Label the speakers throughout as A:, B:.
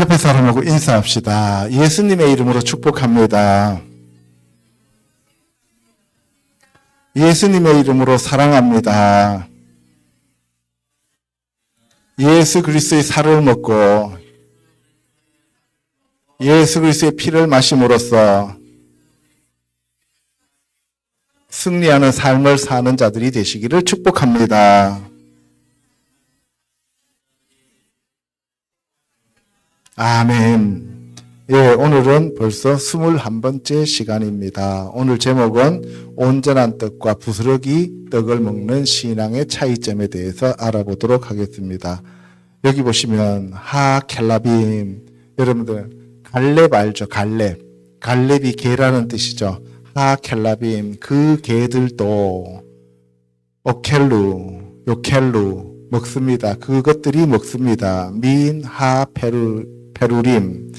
A: 옆에 사람하고 인사합시다. 예수님의 이름으로 축복합니다. 예수님의 이름으로 사랑합니다. 예수 그리스도의 살을 먹고 예수 그리스도의 피를 마심으로써 승리하는 삶을 사는 자들이 되시기를 축복합니다. 아멘. 예, 오늘은 벌써 21번째 시간입니다. 오늘 제목은 온전한 떡과 부스러기 떡을 먹는 신앙의 차이점에 대해서 알아보도록 하겠습니다. 여기 보시면 하켈라빔, 여러분들 갈렙 알죠? 갈렙이 개라는 뜻이죠. 하켈라빔, 그 개들도 오켈루, 요켈루 먹습니다. 그것들이 먹습니다. 민, 하, 페루림.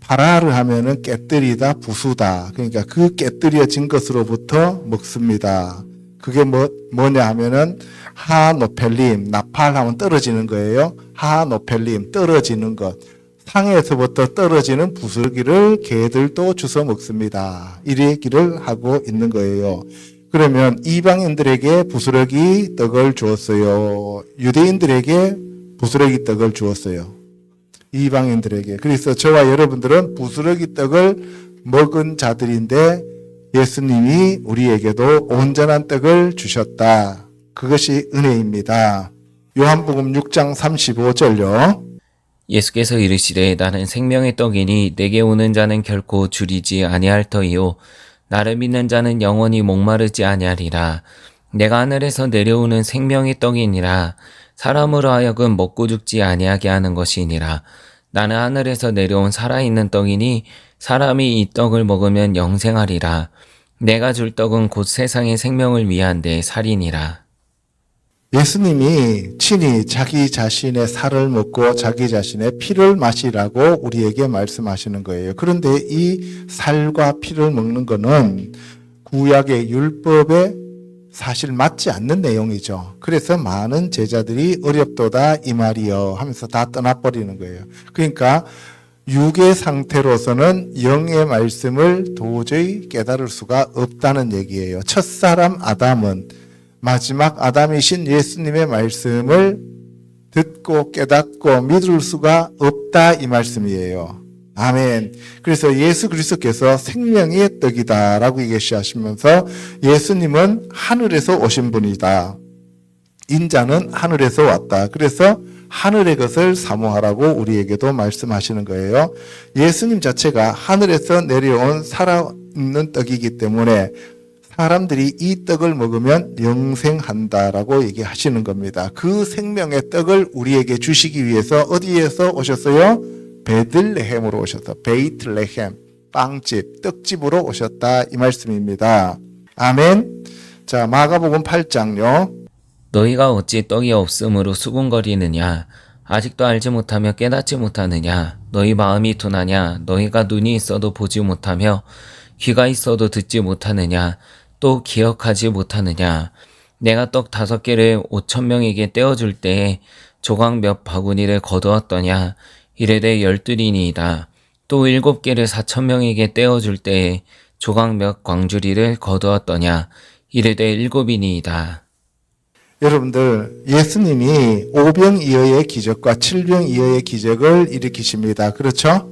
A: 파라르 하면은 깨뜨리다, 부수다. 그러니까 그 깨뜨려진 것으로부터 먹습니다. 그게 뭐냐 하면은 하노펠림, 나팔 하면 떨어지는 거예요. 하노펠림, 떨어지는 것. 상에서부터 떨어지는 부스러기를 개들도 주워 먹습니다. 이 얘기를 하고 있는 거예요. 그러면 이방인들에게 부스러기 떡을 주었어요. 유대인들에게 부스러기 떡을 주었어요. 이방인들에게. 그래서 저와 여러분들은 부스러기 떡을 먹은 자들인데 예수님이 우리에게도 온전한 떡을 주셨다. 그것이 은혜입니다. 요한복음 6장 35절요.
B: 예수께서 이르시되 나는 생명의 떡이니 내게 오는 자는 결코 줄이지 아니할 터이요 나를 믿는 자는 영원히 목마르지 아니하리라. 내가 하늘에서 내려오는 생명의 떡이니라. 사람으로 하여금 먹고 죽지 아니하게 하는 것이니라. 나는 하늘에서 내려온 살아있는 떡이니 사람이 이 떡을 먹으면 영생하리라. 내가 줄 떡은 곧 세상의 생명을 위한데 살이니라.
A: 예수님이 친히 자기 자신의 살을 먹고 자기 자신의 피를 마시라고 우리에게 말씀하시는 거예요. 그런데 이 살과 피를 먹는 거는 구약의 율법에 사실 맞지 않는 내용이죠. 그래서 많은 제자들이 어렵도다 이 말이요 하면서 다 떠나버리는 거예요. 그러니까 육의 상태로서는 영의 말씀을 도저히 깨달을 수가 없다는 얘기예요. 첫사람 아담은 마지막 아담이신 예수님의 말씀을 듣고 깨닫고 믿을 수가 없다 이 말씀이에요. 아멘. 그래서 예수 그리스도께서 생명의 떡이다 라고 얘기하시면서 예수님은 하늘에서 오신 분이다. 인자는 하늘에서 왔다. 그래서 하늘의 것을 사모하라고 우리에게도 말씀하시는 거예요. 예수님 자체가 하늘에서 내려온 살아있는 떡이기 때문에 사람들이 이 떡을 먹으면 영생한다라고 얘기하시는 겁니다. 그 생명의 떡을 우리에게 주시기 위해서 어디에서 오셨어요? 베들레헴으로 오셨다. 베이틀레헴, 빵집, 떡집으로 오셨다 이 말씀입니다. 아멘. 자, 마가복음 8장요.
B: 너희가 어찌 떡이 없음으로 수군거리느냐? 아직도 알지 못하며 깨닫지 못하느냐? 너희 마음이 둔하냐? 너희가 눈이 있어도 보지 못하며 귀가 있어도 듣지 못하느냐? 또 기억하지 못하느냐? 내가 떡 5개를 5,000명에게 떼어줄 때에 조각 몇 바구니를 거두었더냐? 이르되 12이니이다. 또 7개를 4,000명에게 떼어줄 때에 조각 몇 광주리를 거두었더냐? 이르되 7이니이다.
A: 여러분들, 예수님이 오병이어의 기적과 칠병이어의 기적을 일으키십니다. 그렇죠?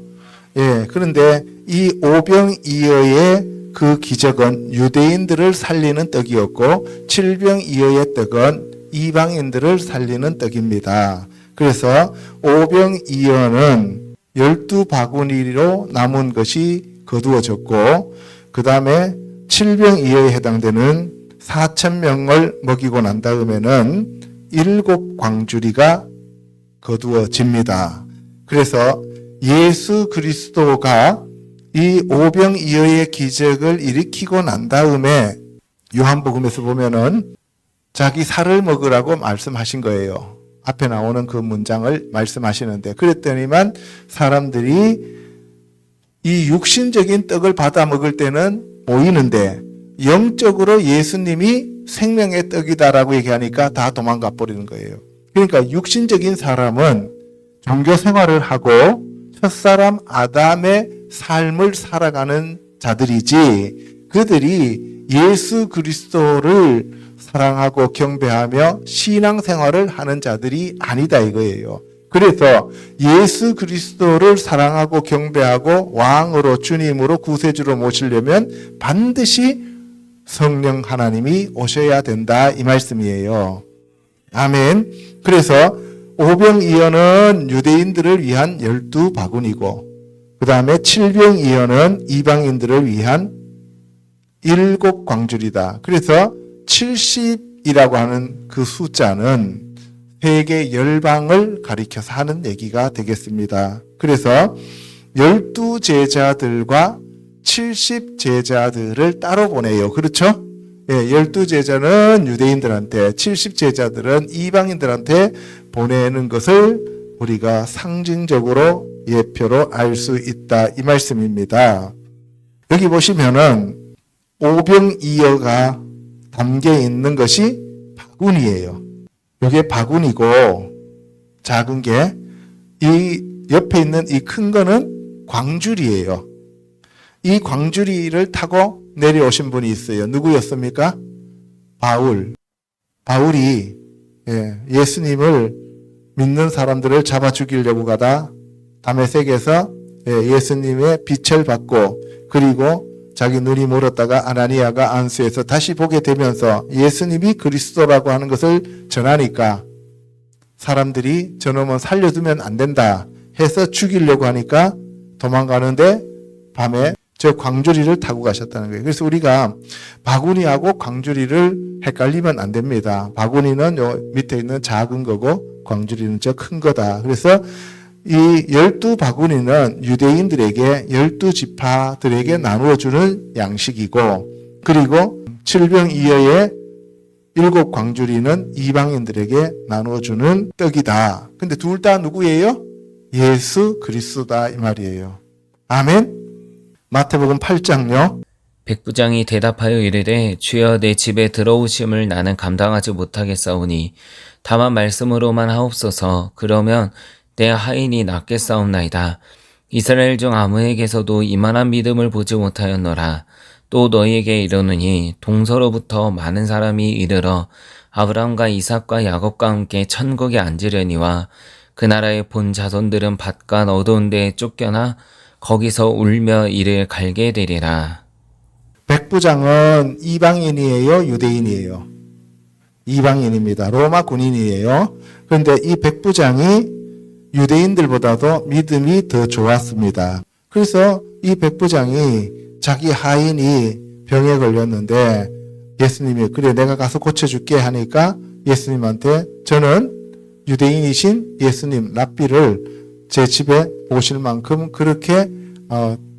A: 예, 그런데 이 오병이어의 그 기적은 유대인들을 살리는 떡이었고 칠병이어의 떡은 이방인들을 살리는 떡입니다. 그래서 오병이어는 12바구니로 남은 것이 거두어졌고 그 다음에 칠병이어에 해당되는 4,000명을 먹이고 난 다음에는 7광주리가 거두어집니다. 그래서 예수 그리스도가 이 오병이어의 기적을 일으키고 난 다음에 요한복음에서 보면은 자기 살을 먹으라고 말씀하신 거예요. 앞에 나오는 그 문장을 말씀하시는데 그랬더니만 사람들이 이 육신적인 떡을 받아 먹을 때는 보이는데 영적으로 예수님이 생명의 떡이다라고 얘기하니까 다 도망가 버리는 거예요. 그러니까 육신적인 사람은 종교 생활을 하고 첫사람 아담의 삶을 살아가는 자들이지 그들이 예수 그리스도를 사랑하고 경배하며 신앙생활을 하는 자들이 아니다 이거예요. 그래서 예수 그리스도를 사랑하고 경배하고 왕으로 주님으로 구세주로 모시려면 반드시 성령 하나님이 오셔야 된다 이 말씀이에요. 아멘. 그래서 오병이어는 유대인들을 위한 12바구니고 그 다음에 칠병이어는 이방인들을 위한 7광줄이다. 그래서 70이라고 하는 그 숫자는 세계 열방을 가리켜서 하는 얘기가 되겠습니다. 그래서 12제자들과 70제자들을 따로 보내요. 그렇죠? 12제자는 유대인들한테 70제자들은 이방인들한테 보내는 것을 우리가 상징적으로 예표로 알 수 있다 이 말씀입니다. 여기 보시면은 오병이어가 담겨 있는 것이 바구니예요. 이게 바구니고 작은 게 이 옆에 있는 이 큰 거는 광주리예요. 이 광주리를 타고 내려오신 분이 있어요. 누구였습니까? 바울이 예수님을 믿는 사람들을 잡아 죽이려고 가다 다메섹에서 예수님의 빛을 받고 그리고 자기 눈이 멀었다가 아나니아가 안수해서 다시 보게 되면서 예수님이 그리스도라고 하는 것을 전하니까 사람들이 저놈은 살려두면 안 된다 해서 죽이려고 하니까 도망가는데 밤에 저 광주리를 타고 가셨다는 거예요. 그래서 우리가 바구니하고 광주리를 헷갈리면 안 됩니다. 바구니는 요 밑에 있는 작은 거고 광주리는 저 큰 거다. 그래서 이 12바구니는 유대인들에게 12지파들에게 나누어 주는 양식이고 그리고 칠병이어의 7광주리는 이방인들에게 나누어 주는 떡이다. 근데 둘 다 누구예요? 예수 그리스도다 이 말이에요. 아멘. 마태복음 8장요.
B: 백부장이 대답하여 이르되 주여 내 집에 들어오심을 나는 감당하지 못하겠사오니 다만 말씀으로만 하옵소서. 그러면 내 하인이 낫겠사옵나이다. 이스라엘 중 아무에게서도 이만한 믿음을 보지 못하였노라. 또 너희에게 이르노니 동서로부터 많은 사람이 이르러 아브라함과 이삭과 야곱과 함께 천국에 앉으려니와 그 나라의 본 자손들은 밭과 어두운 데에 쫓겨나 거기서 울며 이를 갈게 되리라.
A: 백부장은 이방인이에요? 유대인이에요? 이방인입니다. 로마 군인이에요. 그런데 이 백부장이 유대인들보다도 믿음이 더 좋았습니다. 그래서 이 백부장이 자기 하인이 병에 걸렸는데 예수님이 그래 내가 가서 고쳐줄게 하니까 예수님한테 저는 유대인이신 예수님 랍비를 제 집에 오실 만큼 그렇게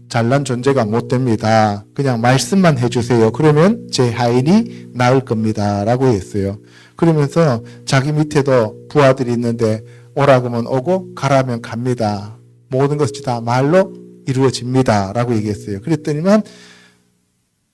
A: 잘난 존재가 못 됩니다. 그냥 말씀만 해주세요. 그러면 제 하인이 나을 겁니다. 라고 했어요. 그러면서 자기 밑에도 부하들이 있는데 오라 그러면 오고 가라면 갑니다. 모든 것이 다 말로 이루어집니다. 라고 얘기했어요. 그랬더니만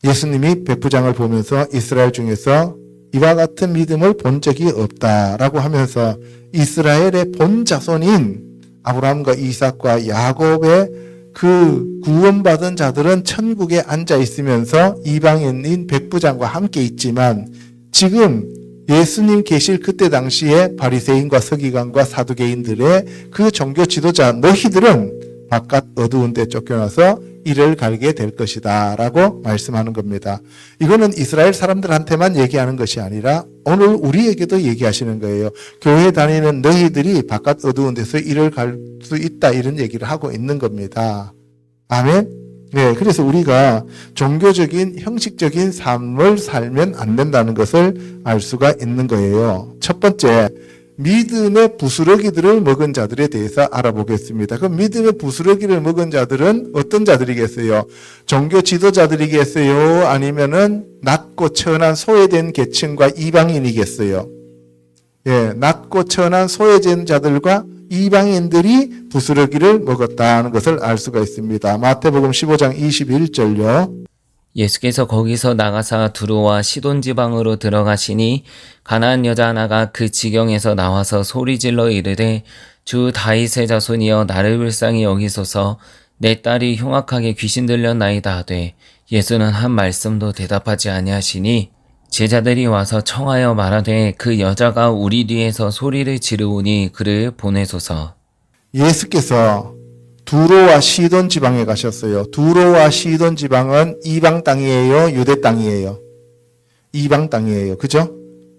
A: 예수님이 백부장을 보면서 이스라엘 중에서 이와 같은 믿음을 본 적이 없다라고 하면서 이스라엘의 본 자손인 아브라함과 이삭과 야곱의 그 구원받은 자들은 천국에 앉아 있으면서 이방인인 백부장과 함께 있지만 지금 예수님 계실 그때 당시에 바리새인과 서기관과 사두개인들의 그 종교 지도자 너희들은 바깥 어두운 데 쫓겨나서 이를 갈게 될 것이다 라고 말씀하는 겁니다. 이거는 이스라엘 사람들한테만 얘기하는 것이 아니라 오늘 우리에게도 얘기하시는 거예요. 교회 다니는 너희들이 바깥 어두운 데서 이를 갈 수 있다 이런 얘기를 하고 있는 겁니다. 아멘. 네, 그래서 우리가 종교적인 형식적인 삶을 살면 안 된다는 것을 알 수가 있는 거예요. 첫 번째, 믿음의 부스러기들을 먹은 자들에 대해서 알아보겠습니다. 그럼 믿음의 부스러기를 먹은 자들은 어떤 자들이겠어요? 종교 지도자들이겠어요? 아니면은 낮고 천한 소외된 계층과 이방인이겠어요? 예, 낮고 천한 소외된 자들과 이방인들이 부스러기를 먹었다는 것을 알 수가 있습니다. 마태복음 15장 21절요.
B: 예수께서 거기서 나가사 두로와 시돈 지방으로 들어가시니 가나안 여자 하나가 그 지경에서 나와서 소리질러 이르되 주 다윗의 자손이여 나를 불쌍히 여기소서. 내 딸이 흉악하게 귀신 들렸나이다 하되 예수는 한 말씀도 대답하지 아니하시니 제자들이 와서 청하여 말하되 그 여자가 우리 뒤에서 소리를 지르오니 그를 보내소서.
A: 예수께서 두로와 시돈 지방에 가셨어요. 두로와 시돈 지방은 이방 땅이에요, 유대 땅이에요? 이방 땅이에요. 그죠?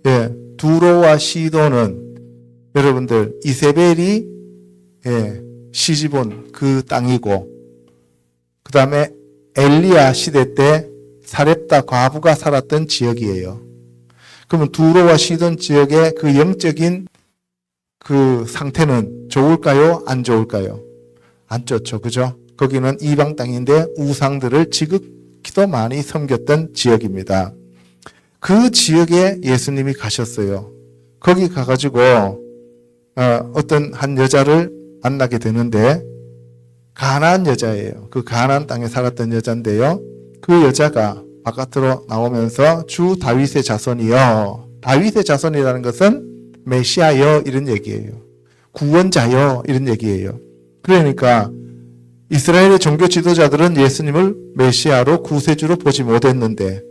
A: 예. 두로와 시돈은 여러분들 이세벨이 시집온 그 땅이고, 그 다음에 엘리야 시대 때 사렙다 과부가 살았던 지역이에요. 그러면 두로와 시돈 지역의 그 영적인 그 상태는 좋을까요? 안 좋을까요? 안 좋죠. 그죠? 거기는 이방 땅인데 우상들을 지극히도 많이 섬겼던 지역입니다. 그 지역에 예수님이 가셨어요. 거기 가가지고 어떤 한 여자를 만나게 되는데, 가나안 여자예요. 그 가나안 땅에 살았던 여자인데요. 그 여자가 바깥으로 나오면서 주 다윗의 자손이여. 다윗의 자손이라는 것은 메시아여 이런 얘기예요. 구원자여 이런 얘기예요. 그러니까 이스라엘의 종교 지도자들은 예수님을 메시아로 구세주로 보지 못했는데,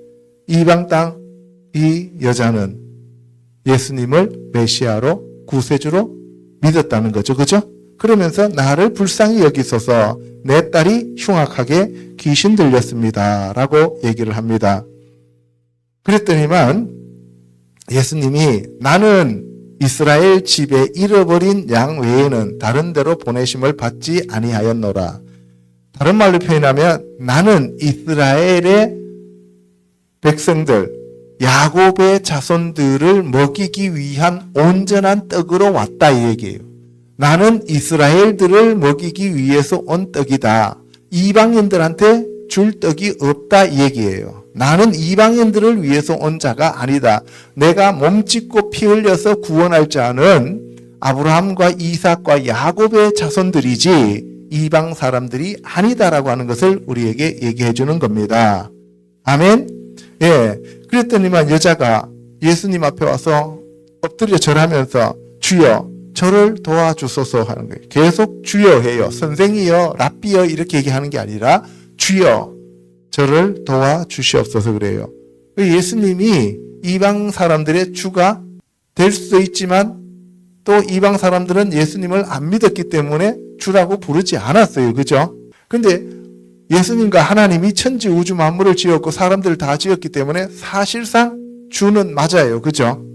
A: 이방 땅 이 여자는 예수님을 메시아로 구세주로 믿었다는 거죠. 그죠? 그러면서 나를 불쌍히 여기소서, 내 딸이 흉악하게 귀신 들렸습니다 라고 얘기를 합니다. 그랬더니만 예수님이 나는 이스라엘 집에 잃어버린 양 외에는 다른 데로 보내심을 받지 아니하였노라. 다른 말로 표현하면 나는 이스라엘의 백성들, 야곱의 자손들을 먹이기 위한 온전한 떡으로 왔다 이 얘기예요. 나는 이스라엘들을 먹이기 위해서 온 떡이다. 이방인들한테 줄 떡이 없다 이 얘기예요. 나는 이방인들을 위해서 온 자가 아니다. 내가 몸짓고 피 흘려서 구원할 자는 아브라함과 이삭과 야곱의 자손들이지 이방 사람들이 아니다라고 하는 것을 우리에게 얘기해 주는 겁니다. 아멘. 예. 그랬더니만 여자가 예수님 앞에 와서 엎드려 절하면서 주여 저를 도와주소서 하는 거예요. 계속 주여 해요. 선생이여, 랍비여 이렇게 얘기하는 게 아니라 주여 저를 도와주시옵소서 그래요. 예수님이 이방 사람들의 주가 될 수도 있지만 또 이방 사람들은 예수님을 안 믿었기 때문에 주라고 부르지 않았어요. 그죠? 근데 예수님과 하나님이 천지 우주 만물을 지었고 사람들을 다 지었기 때문에 사실상 주는 맞아요. 그죠?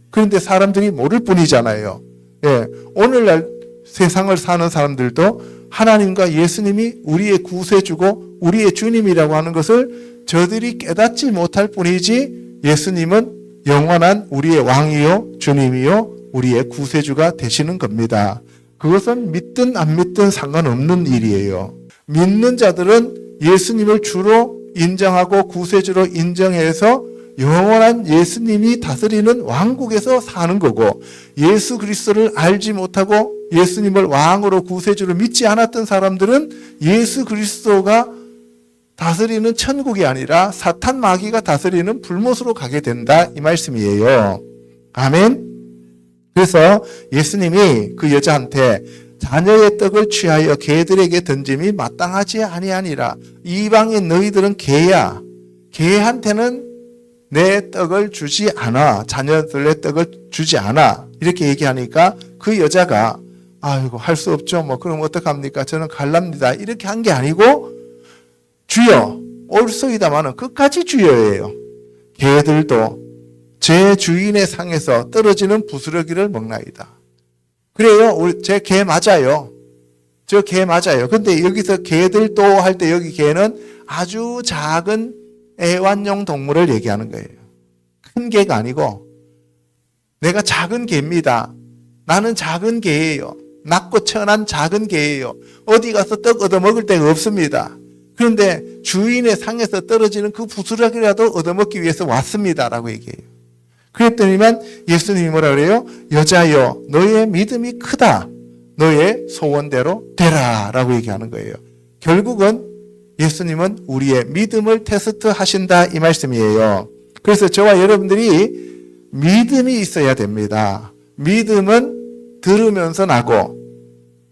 A: 그런데 사람들이 모를 뿐이잖아요. 예, 오늘날 세상을 사는 사람들도 하나님과 예수님이 우리의 구세주고 우리의 주님이라고 하는 것을 저들이 깨닫지 못할 뿐이지 예수님은 영원한 우리의 왕이요 주님이요 우리의 구세주가 되시는 겁니다. 그것은 믿든 안 믿든 상관없는 일이에요. 믿는 자들은 예수님을 주로 인정하고 구세주로 인정해서 영원한 예수님이 다스리는 왕국에서 사는 거고, 예수 그리스도를 알지 못하고 예수님을 왕으로 구세주로 믿지 않았던 사람들은 예수 그리스도가 다스리는 천국이 아니라 사탄 마귀가 다스리는 불못으로 가게 된다 이 말씀이에요. 아멘. 그래서 예수님이 그 여자한테 자녀의 떡을 취하여 개들에게 던짐이 마땅하지 아니하니라. 이방인 너희들은 개야. 개한테는 내 떡을 주지 않아. 자녀들의 떡을 주지 않아. 이렇게 얘기하니까 그 여자가 아이고 할 수 없죠. 뭐 그럼 어떡합니까? 저는 갈랍니다. 이렇게 한 게 아니고 주여 옳소이다마는 끝까지 주여예요. 개들도 제 주인의 상에서 떨어지는 부스러기를 먹나이다. 그래요. 제 개 맞아요. 저 개 맞아요. 근데 여기서 개들도 할 때 여기 개는 아주 작은 애완용 동물을 얘기하는 거예요. 큰 개가 아니고 내가 작은 개입니다. 나는 작은 개예요. 낮고 천한 작은 개예요. 어디 가서 떡 얻어먹을 데가 없습니다. 그런데 주인의 상에서 떨어지는 그 부스러기라도 얻어먹기 위해서 왔습니다. 라고 얘기해요. 그랬더니만 예수님이 뭐라 그래요? 여자여 너의 믿음이 크다. 너의 소원대로 되라. 라고 얘기하는 거예요. 결국은 예수님은 우리의 믿음을 테스트 하신다 이 말씀이에요. 그래서 저와 여러분들이 믿음이 있어야 됩니다. 믿음은 들으면서 나고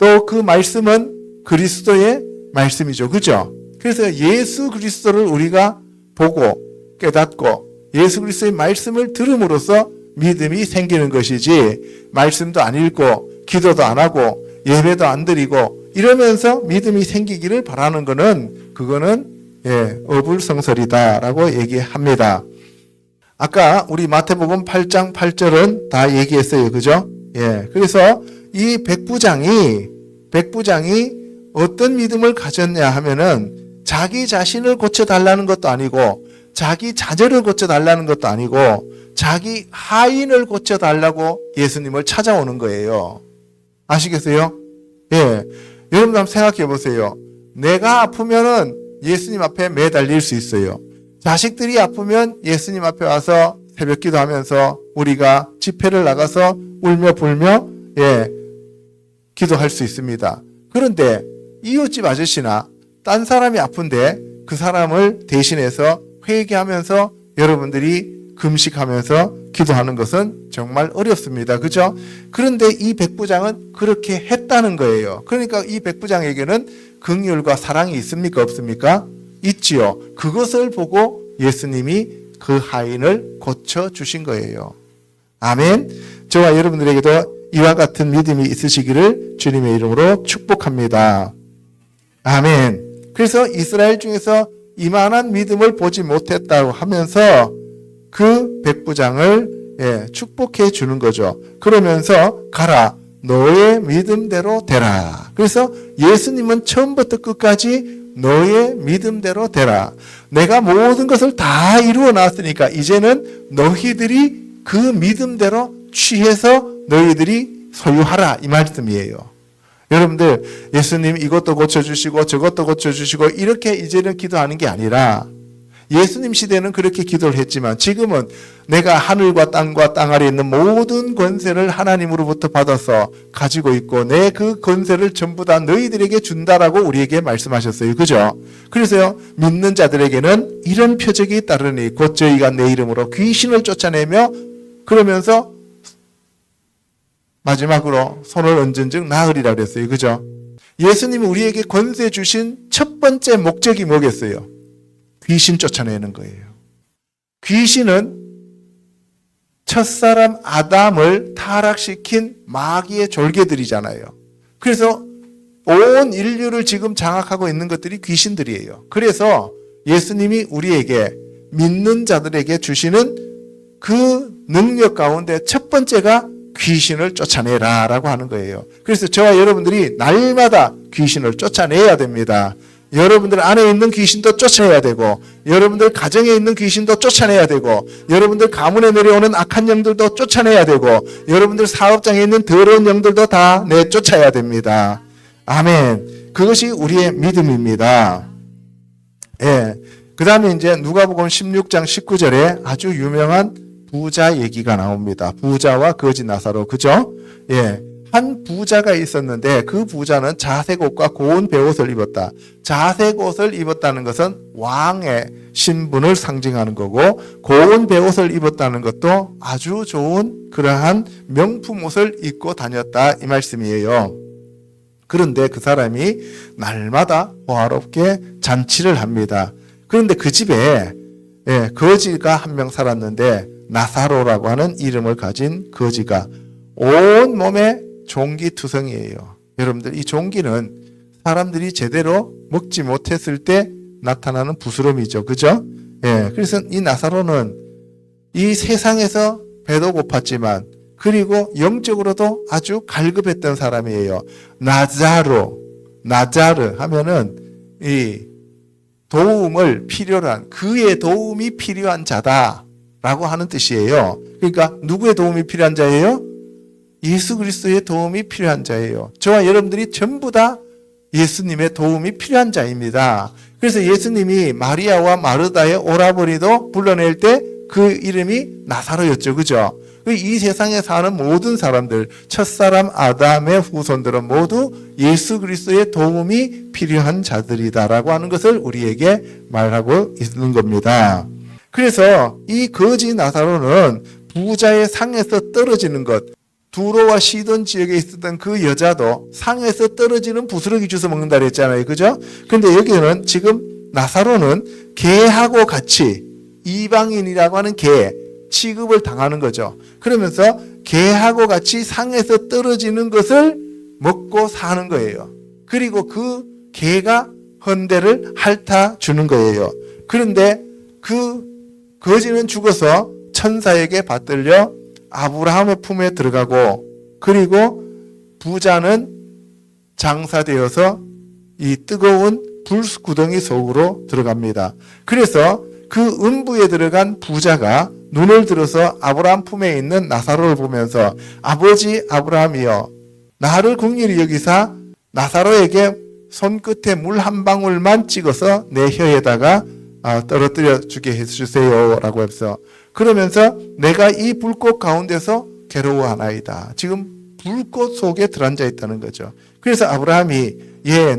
A: 또 그 말씀은 그리스도의 말씀이죠. 그죠? 그래서 예수 그리스도를 우리가 보고 깨닫고 예수 그리스도의 말씀을 들음으로써 믿음이 생기는 것이지, 말씀도 안 읽고 기도도 안 하고 예배도 안 드리고 이러면서 믿음이 생기기를 바라는 것은 그거는 어불성설이다라고 얘기합니다. 아까 우리 마태복음 8장 8절은 다 얘기했어요. 그죠? 그래서 이 백부장이 어떤 믿음을 가졌냐 하면은 자기 자신을 고쳐달라는 것도 아니고 자기 자녀를 고쳐달라는 것도 아니고 자기 하인을 고쳐달라고 예수님을 찾아오는 거예요. 아시겠어요? 여러분 한번 생각해 보세요. 내가 아프면은 예수님 앞에 매달릴 수 있어요. 자식들이 아프면 예수님 앞에 와서 새벽 기도하면서 우리가 집회를 나가서 울며 불며 기도할 수 있습니다. 그런데 이웃집 아저씨나 딴 사람이 아픈데 그 사람을 대신해서 회개하면서 여러분들이 금식하면서 기도하는 것은 정말 어렵습니다. 그죠? 그런데 이 백부장은 그렇게 했다는 거예요. 그러니까 이 백부장에게는 긍휼과 사랑이 있습니까? 없습니까? 있지요. 그것을 보고 예수님이 그 하인을 고쳐주신 거예요. 아멘. 저와 여러분들에게도 이와 같은 믿음이 있으시기를 주님의 이름으로 축복합니다. 아멘. 그래서 이스라엘 중에서 이만한 믿음을 보지 못했다고 하면서 그 백부장을 축복해 주는 거죠. 그러면서 가라, 너의 믿음대로 되라. 그래서 예수님은 처음부터 끝까지 너의 믿음대로 되라. 내가 모든 것을 다 이루어 놨으니까 이제는 너희들이 그 믿음대로 취해서 너희들이 소유하라, 이 말씀이에요. 여러분들, 예수님 이것도 고쳐주시고 저것도 고쳐주시고 이렇게 이제는 기도하는 게 아니라, 예수님 시대는 그렇게 기도를 했지만 지금은 내가 하늘과 땅과 땅 아래에 있는 모든 권세를 하나님으로부터 받아서 가지고 있고 내 그 권세를 전부 다 너희들에게 준다라고 우리에게 말씀하셨어요. 그죠? 그래서요, 믿는 자들에게는 이런 표적이 따르니 곧 저희가 내 이름으로 귀신을 쫓아내며, 그러면서 마지막으로 손을 얹은 즉 나으리라 그랬어요. 그죠? 예수님이 우리에게 권세 주신 첫 번째 목적이 뭐겠어요? 귀신 쫓아내는 거예요. 귀신은 첫사람 아담을 타락시킨 마귀의 졸개들이잖아요. 그래서 온 인류를 지금 장악하고 있는 것들이 귀신들이에요. 그래서 예수님이 우리에게, 믿는 자들에게 주시는 그 능력 가운데 첫 번째가 귀신을 쫓아내라 라고 하는 거예요. 그래서 저와 여러분들이 날마다 귀신을 쫓아내야 됩니다. 여러분들 안에 있는 귀신도 쫓아내야 되고, 여러분들 가정에 있는 귀신도 쫓아내야 되고, 여러분들 가문에 내려오는 악한 영들도 쫓아내야 되고, 여러분들 사업장에 있는 더러운 영들도 다 내쫓아야 됩니다. 아멘. 그것이 우리의 믿음입니다. 그 다음에 이제 누가복음 16장 19절에 아주 유명한 부자 얘기가 나옵니다. 부자와 거지 나사로. 그죠? 한 부자가 있었는데 그 부자는 자색 옷과 고운 베옷을 입었다. 자색 옷을 입었다는 것은 왕의 신분을 상징하는 거고, 고운 베옷을 입었다는 것도 아주 좋은 그러한 명품 옷을 입고 다녔다, 이 말씀이에요. 그런데 그 사람이 날마다 호화롭게 잔치를 합니다. 그런데 그 집에 거지가 한 명 살았는데, 나사로라고 하는 이름을 가진 거지가 온 몸에 종기투성이에요. 여러분들, 이 종기는 사람들이 제대로 먹지 못했을 때 나타나는 부스럼이죠. 그죠? 그래서 이 나사로는 이 세상에서 배도 고팠지만, 그리고 영적으로도 아주 갈급했던 사람이에요. 나자르 하면은 이 도움을 필요로 한, 그의 도움이 필요한 자다라고 하는 뜻이에요. 그러니까 누구의 도움이 필요한 자예요? 예수 그리스도의 도움이 필요한 자예요. 저와 여러분들이 전부 다 예수님의 도움이 필요한 자입니다. 그래서 예수님이 마리아와 마르다의 오라버니도 불러낼 때 그 이름이 나사로였죠. 그죠? 이 세상에 사는 모든 사람들, 첫사람 아담의 후손들은 모두 예수 그리스도의 도움이 필요한 자들이다라고 하는 것을 우리에게 말하고 있는 겁니다. 그래서 이 거지 나사로는 부자의 상에서 떨어지는 것, 두로와 시돈 지역에 있었던 그 여자도 상에서 떨어지는 부스러기 주워 먹는다 그랬잖아요. 그죠? 근데 여기는 지금 나사로는 개하고 같이 이방인이라고 하는 개 취급을 당하는 거죠. 그러면서 개하고 같이 상에서 떨어지는 것을 먹고 사는 거예요. 그리고 그 개가 헌대를 핥아 주는 거예요. 그런데 그 거지는 죽어서 천사에게 받들려 아브라함의 품에 들어가고, 그리고 부자는 장사되어서 이 뜨거운 불구덩이 속으로 들어갑니다. 그래서 그 음부에 들어간 부자가 눈을 들어서 아브라함 품에 있는 나사로를 보면서 아버지 아브라함이여, 나를 긍휼히 여기사 나사로에게 손끝에 물 한 방울만 찍어서 내 혀에다가 떨어뜨려 주게 해주세요 라고 해서, 그러면서 내가 이 불꽃 가운데서 괴로워하나이다. 지금 불꽃 속에 들어앉아 있다는 거죠. 그래서 아브라함이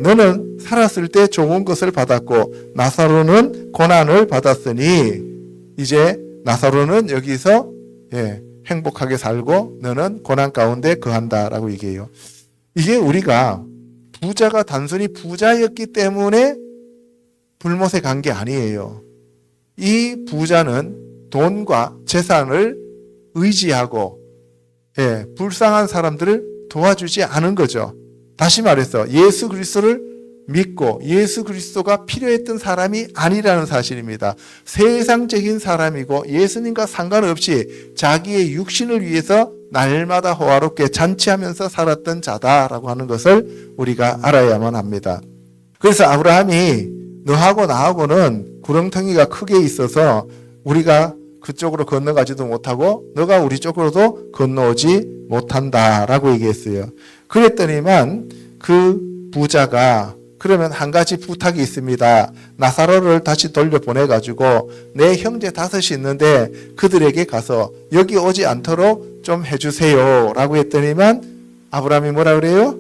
A: 너는 살았을 때 좋은 것을 받았고 나사로는 고난을 받았으니 이제 나사로는 여기서 행복하게 살고 너는 고난 가운데 거한다 라고 얘기해요. 이게 우리가 부자가 단순히 부자였기 때문에 불못에 간 게 아니에요. 이 부자는 돈과 재산을 의지하고 불쌍한 사람들을 도와주지 않은 거죠. 다시 말해서 예수 그리스도를 믿고 예수 그리스도가 필요했던 사람이 아니라는 사실입니다. 세상적인 사람이고 예수님과 상관없이 자기의 육신을 위해서 날마다 호화롭게 잔치하면서 살았던 자다라고 하는 것을 우리가 알아야만 합니다. 그래서 아브라함이 너하고 나하고는 구렁텅이가 크게 있어서 우리가 그쪽으로 건너가지도 못하고 너가 우리 쪽으로도 건너오지 못한다라고 얘기했어요. 그랬더니만 그 부자가 그러면 한 가지 부탁이 있습니다. 나사로를 다시 돌려보내가지고 내 형제 5이 있는데 그들에게 가서 여기 오지 않도록 좀 해주세요 라고 했더니만 아브라함이 뭐라 그래요?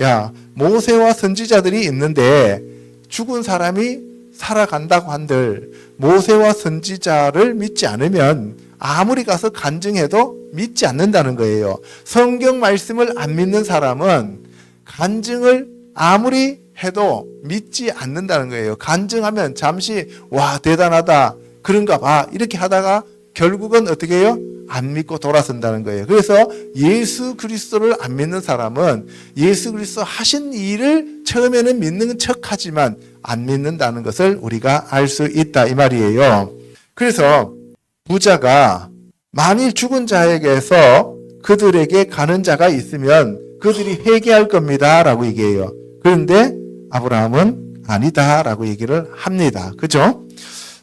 A: 야, 모세와 선지자들이 있는데 죽은 사람이 살아간다고 한들 모세와 선지자를 믿지 않으면 아무리 가서 간증해도 믿지 않는다는 거예요. 성경 말씀을 안 믿는 사람은 간증을 아무리 해도 믿지 않는다는 거예요. 간증하면 잠시 와 대단하다 그런가 봐 이렇게 하다가 결국은 어떻게 해요? 안 믿고 돌아선다는 거예요. 그래서 예수 그리스도를 안 믿는 사람은 예수 그리스도 하신 일을 처음에는 믿는 척하지만 안 믿는다는 것을 우리가 알 수 있다 이 말이에요. 그래서 부자가 만일 죽은 자에게서 그들에게 가는 자가 있으면 그들이 회개할 겁니다 라고 얘기해요. 그런데 아브라함은 아니다 라고 얘기를 합니다. 그죠?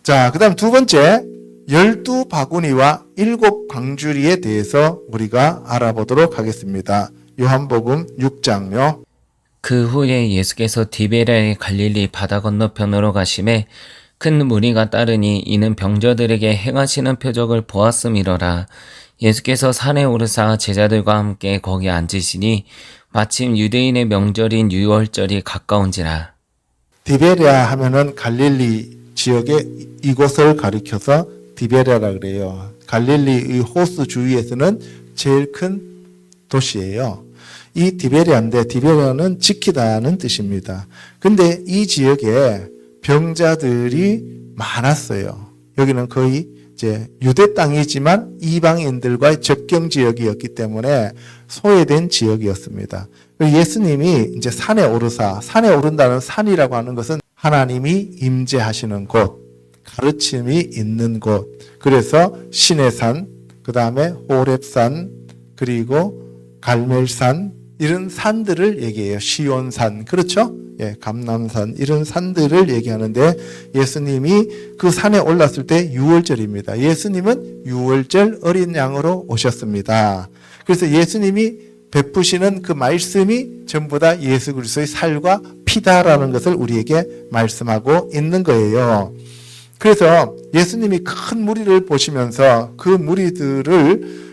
A: 자, 그 다음 두 번째 12바구니와 7광주리에 대해서 우리가 알아보도록 하겠습니다. 요한복음 6장요.
B: 그 후에 예수께서 디베랴의 갈릴리 바다 건너편으로 가심에 큰 무리가 따르니 이는 병자들에게 행하시는 표적을 보았음이러라. 예수께서 산에 오르사 제자들과 함께 거기 앉으시니 마침 유대인의 명절인 유월절이 가까운지라.
A: 디베랴 하면은 갈릴리 지역의 이곳을 가리켜서 디베랴라 그래요. 갈릴리의 호수 주위에서는 제일 큰 도시예요. 이 디베랴인데 디베랴는 지키다는 뜻입니다. 근데 이 지역에 병자들이 많았어요. 여기는 거의 이제 유대 땅이지만 이방인들과의 접경 지역이었기 때문에 소외된 지역이었습니다. 예수님이 이제 산에 오르사, 산에 오른다는 산이라고 하는 것은 하나님이 임재하시는 곳, 가르침이 있는 곳. 그래서 시내산, 그 다음에 호렙산, 그리고 갈멜산 이런 산들을 얘기해요. 시온산, 그렇죠? 감람산 이런 산들을 얘기하는데 예수님이 그 산에 올랐을 때 유월절입니다. 예수님은 유월절 어린 양으로 오셨습니다. 그래서 예수님이 베푸시는 그 말씀이 전부 다 예수 그리스도의 살과 피다라는 것을 우리에게 말씀하고 있는 거예요. 그래서 예수님이 큰 무리를 보시면서 그 무리들을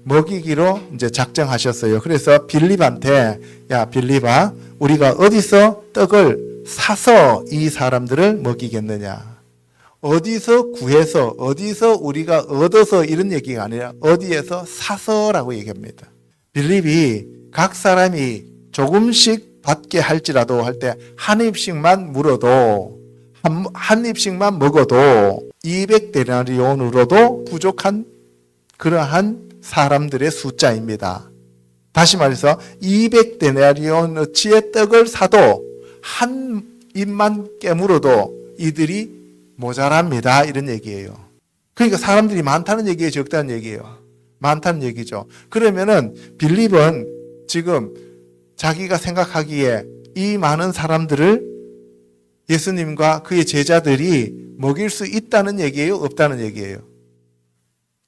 A: 먹이기로 이제 작정하셨어요. 그래서 빌립한테 야 빌립아 우리가 어디서 떡을 사서 이 사람들을 먹이겠느냐. 어디서 구해서 어디서 우리가 얻어서 이런 얘기가 아니라 어디에서 사서라고 얘기합니다. 빌립이 각 사람이 조금씩 받게 할지라도 할 때 한 입씩만 물어도 한 입씩만 먹어도 200데나리온으로도 부족한 그러한 사람들의 숫자입니다. 다시 말해서 200데나리온어치의 떡을 사도 한 입만 깨물어도 이들이 모자랍니다. 이런 얘기예요. 그러니까 사람들이 많다는 얘기예요, 적다는 얘기예요? 많다는 얘기죠. 그러면은 빌립은 지금 자기가 생각하기에 이 많은 사람들을 예수님과 그의 제자들이 먹일 수 있다는 얘기예요? 없다는 얘기예요?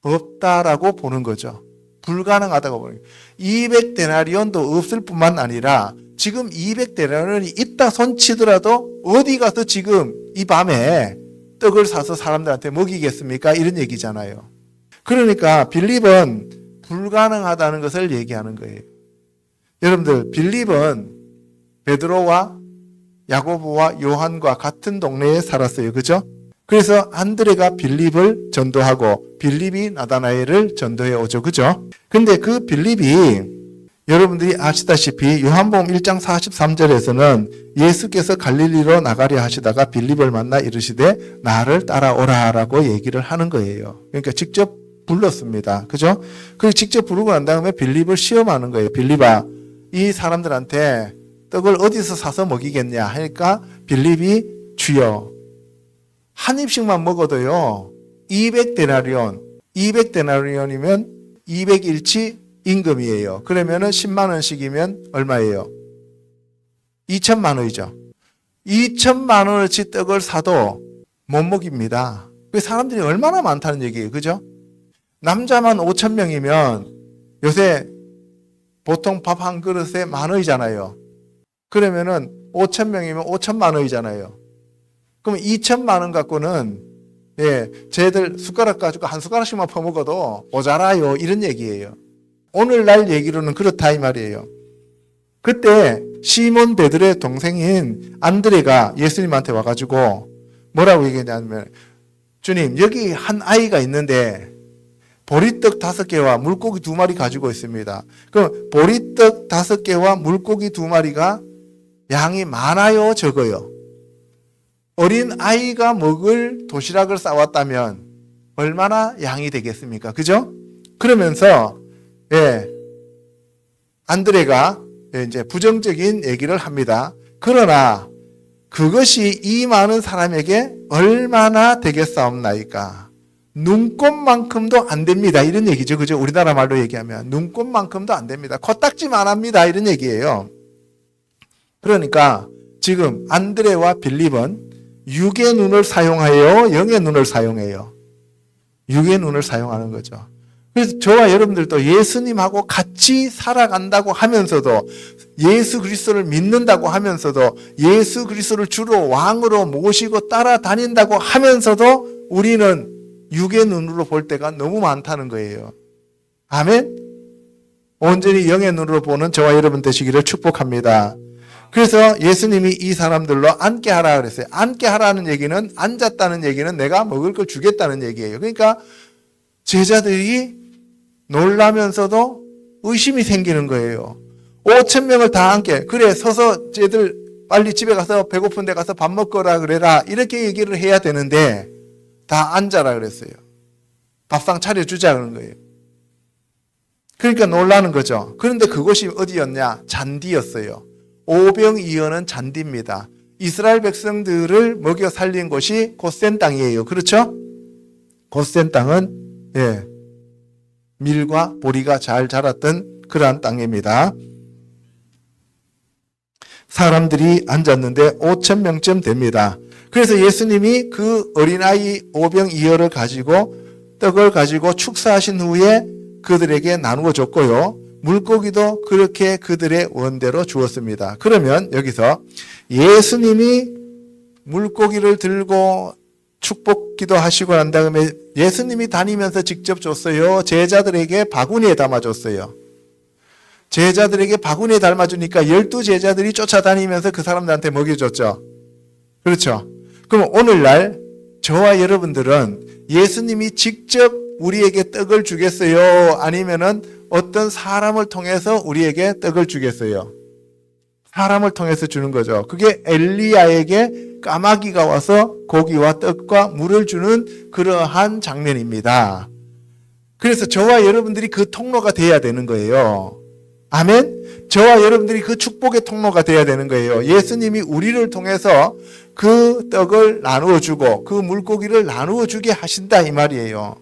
A: 없다라고 보는 거죠. 불가능하다고 보는 거예요. 200데나리온도 없을 뿐만 아니라 지금 200데나리온이 있다 손치더라도 어디 가서 지금 이 밤에 떡을 사서 사람들한테 먹이겠습니까? 이런 얘기잖아요. 그러니까 빌립은 불가능하다는 것을 얘기하는 거예요. 여러분들, 빌립은 베드로와 야고보와 요한과 같은 동네에 살았어요. 그죠? 그래서 안드레가 빌립을 전도하고 빌립이 나다나엘을 전도해 오죠. 그죠? 근데 그 빌립이 여러분들이 아시다시피 요한복음 1장 43절에서는 예수께서 갈릴리로 나가려 하시다가 빌립을 만나 이르시되 나를 따라오라라고 얘기를 하는 거예요. 그러니까 직접 불렀습니다. 그죠? 그리고 직접 부르고 난 다음에 빌립을 시험하는 거예요. 빌립아, 이 사람들한테 떡을 어디서 사서 먹이겠냐 하니까 빌립이 주여 한 입씩만 먹어도요 200데나리온이면 200일치 임금이에요. 그러면은 10만 원씩이면 얼마예요? 2천만 원이죠. 2천만 원어치 떡을 사도 못 먹입니다. 그 사람들이 얼마나 많다는 얘기예요. 그죠? 남자만 5천 명이면 요새 보통 밥 한 그릇에 10,000원이잖아요. 그러면은 5천 명이면 5천만 원이잖아요. 그럼 2천만 원 갖고는 쟤들 숟가락 가지고 한 숟가락씩만 퍼먹어도 모자라요. 이런 얘기예요. 오늘날 얘기로는 그렇다 이 말이에요. 그때 시몬 베드로의 동생인 안드레가 예수님한테 와가지고 뭐라고 얘기했냐면 주님, 여기 한 아이가 있는데 보리떡 5개와 물고기 2마리 가지고 있습니다. 그럼 보리떡 5개와 물고기 2마리가 양이 많아요, 적어요? 어린 아이가 먹을 도시락을 싸왔다면 얼마나 양이 되겠습니까? 그죠? 그러면서 안드레가 이제 부정적인 얘기를 합니다. 그러나 그것이 이 많은 사람에게 얼마나 되겠사옵나이까? 눈꼽만큼도 안 됩니다. 이런 얘기죠. 그죠? 우리나라 말로 얘기하면 눈꼽만큼도 안 됩니다. 코딱지만 합니다. 이런 얘기예요. 그러니까 지금 안드레와 빌립은 육의 눈을 사용하여 영의 눈을 사용해요. 육의 눈을 사용하는 거죠. 그래서 저와 여러분들도 예수님하고 같이 살아간다고 하면서도 예수 그리스도를 믿는다고 하면서도 예수 그리스도를 주로 왕으로 모시고 따라다닌다고 하면서도 우리는 육의 눈으로 볼 때가 너무 많다는 거예요. 아멘? 온전히 영의 눈으로 보는 저와 여러분 되시기를 축복합니다. 그래서 예수님이 이 사람들로 앉게 하라 그랬어요. 앉게 하라는 얘기는 앉았다는 얘기는 내가 먹을 걸 주겠다는 얘기예요. 그러니까 제자들이 놀라면서도 의심이 생기는 거예요. 5,000명을 다 앉게. 그래 서서 쟤들 빨리 집에 가서 배고픈 데 가서 밥 먹거라 그래라. 이렇게 얘기를 해야 되는데 다 앉아라 그랬어요. 밥상 차려주자 그런 거예요. 그러니까 놀라는 거죠. 그런데 그곳이 어디였냐? 잔디였어요. 오병이어는 잔디입니다. 이스라엘 백성들을 먹여 살린 곳이 고센 땅이에요. 그렇죠? 고센 땅은 밀과 보리가 잘 자랐던 그러한 땅입니다. 사람들이 앉았는데 5,000명쯤 됩니다. 그래서 예수님이 그 어린아이 오병이어를 가지고 떡을 가지고 축사하신 후에 그들에게 나누어 줬고요. 물고기도 그렇게 그들의 원대로 주었습니다. 그러면 여기서 예수님이 물고기를 들고 축복기도 하시고 난 다음에 예수님이 다니면서 직접 줬어요? 제자들에게 바구니에 담아줬어요? 제자들에게 바구니에 담아주니까 12제자들이 쫓아다니면서 그 사람들한테 먹여줬죠. 그렇죠? 그럼 오늘날 저와 여러분들은 예수님이 직접 우리에게 떡을 주겠어요? 아니면은 어떤 사람을 통해서 우리에게 떡을 주겠어요? 사람을 통해서 주는 거죠. 그게 엘리야에게 까마귀가 와서 고기와 떡과 물을 주는 그러한 장면입니다. 그래서 저와 여러분들이 그 통로가 돼야 되는 거예요. 아멘. 저와 여러분들이 그 축복의 통로가 돼야 되는 거예요. 예수님이 우리를 통해서 그 떡을 나누어 주고 그 물고기를 나누어 주게 하신다 이 말이에요.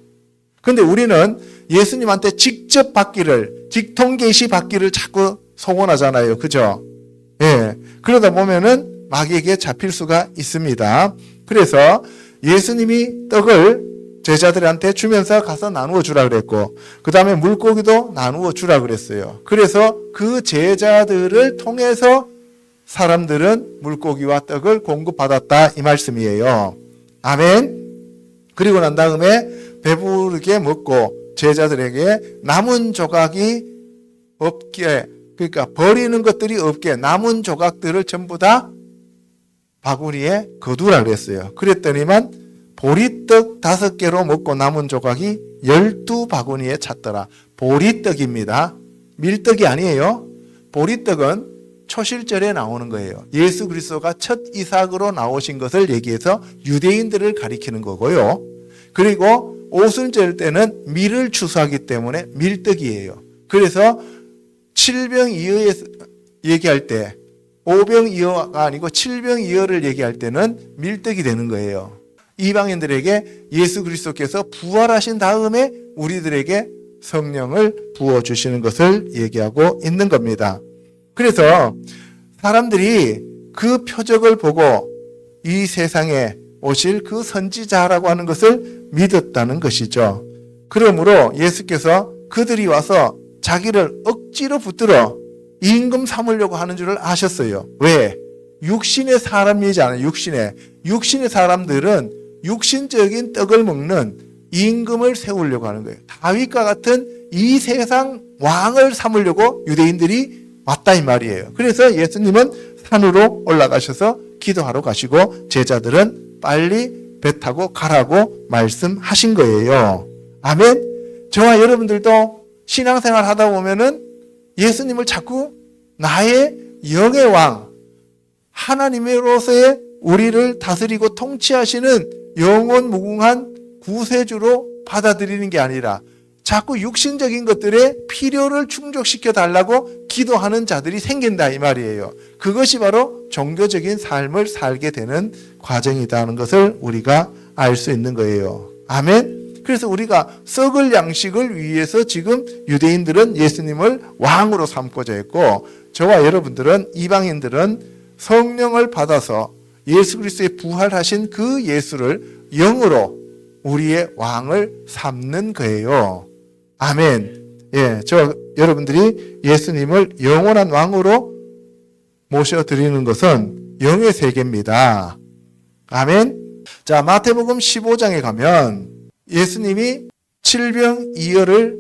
A: 근데 우리는 예수님한테 직접 받기를, 직통 계시 받기를 자꾸 소원하잖아요. 그죠? 예. 그러다 보면은 마귀에게 잡힐 수가 있습니다. 그래서 예수님이 떡을 제자들한테 주면서 가서 나누어 주라 그랬고, 그 다음에 물고기도 나누어 주라 그랬어요. 그래서 그 제자들을 통해서 사람들은 물고기와 떡을 공급받았다 이 말씀이에요. 아멘. 그리고 난 다음에 배부르게 먹고 제자들에게 남은 조각이 없게, 그러니까 버리는 것들이 없게 남은 조각들을 전부 다 바구니에 거두라 그랬어요. 그랬더니만 보리떡 5개로 먹고 남은 조각이 12바구니에 찼더라. 보리떡입니다. 밀떡이 아니에요. 보리떡은 초실절에 나오는 거예요. 예수 그리스도가 첫 이삭으로 나오신 것을 얘기해서 유대인들을 가리키는 거고요. 그리고 오순절 때는 밀을 추수하기 때문에 밀떡이에요. 그래서 칠병이어에 얘기할 때 오병이어가 아니고 칠병이어를 얘기할 때는 밀떡이 되는 거예요. 이방인들에게 예수 그리스도께서 부활하신 다음에 우리들에게 성령을 부어주시는 것을 얘기하고 있는 겁니다. 그래서 사람들이 그 표적을 보고 이 세상에 오실 그 선지자라고 하는 것을 믿었다는 것이죠. 그러므로 예수께서 그들이 와서 자기를 억지로 붙들어 임금 삼으려고 하는 줄을 아셨어요. 왜? 육신의 사람이잖아요. 육신의 사람들은 육신적인 떡을 먹는 임금을 세우려고 하는 거예요. 다윗과 같은 이 세상 왕을 삼으려고 유대인들이 왔다 이 말이에요. 그래서 예수님은 산으로 올라가셔서 기도하러 가시고 제자들은 빨리 배 타고 가라고 말씀하신 거예요. 아멘. 저와 여러분들도 신앙생활 하다 보면은 예수님을 자꾸 나의 영의 왕, 하나님으로서의 우리를 다스리고 통치하시는 영원 무궁한 구세주로 받아들이는 게 아니라 자꾸 육신적인 것들의 필요를 충족시켜 달라고 기도하는 자들이 생긴다 이 말이에요. 그것이 바로 종교적인 삶을 살게 되는 과정이라는 것을 우리가 알 수 있는 거예요. 아멘. 그래서 우리가 썩을 양식을 위해서 지금 유대인들은 예수님을 왕으로 삼고자 했고, 저와 여러분들은, 이방인들은 성령을 받아서 예수 그리스도의 부활하신 그 예수를 영으로 우리의 왕을 삼는 거예요. 아멘. 예, 여러분들이 예수님을 영원한 왕으로 모셔드리는 것은 영의 세계입니다. 아멘. 자, 마태복음 15장에 가면 예수님이 칠병이어를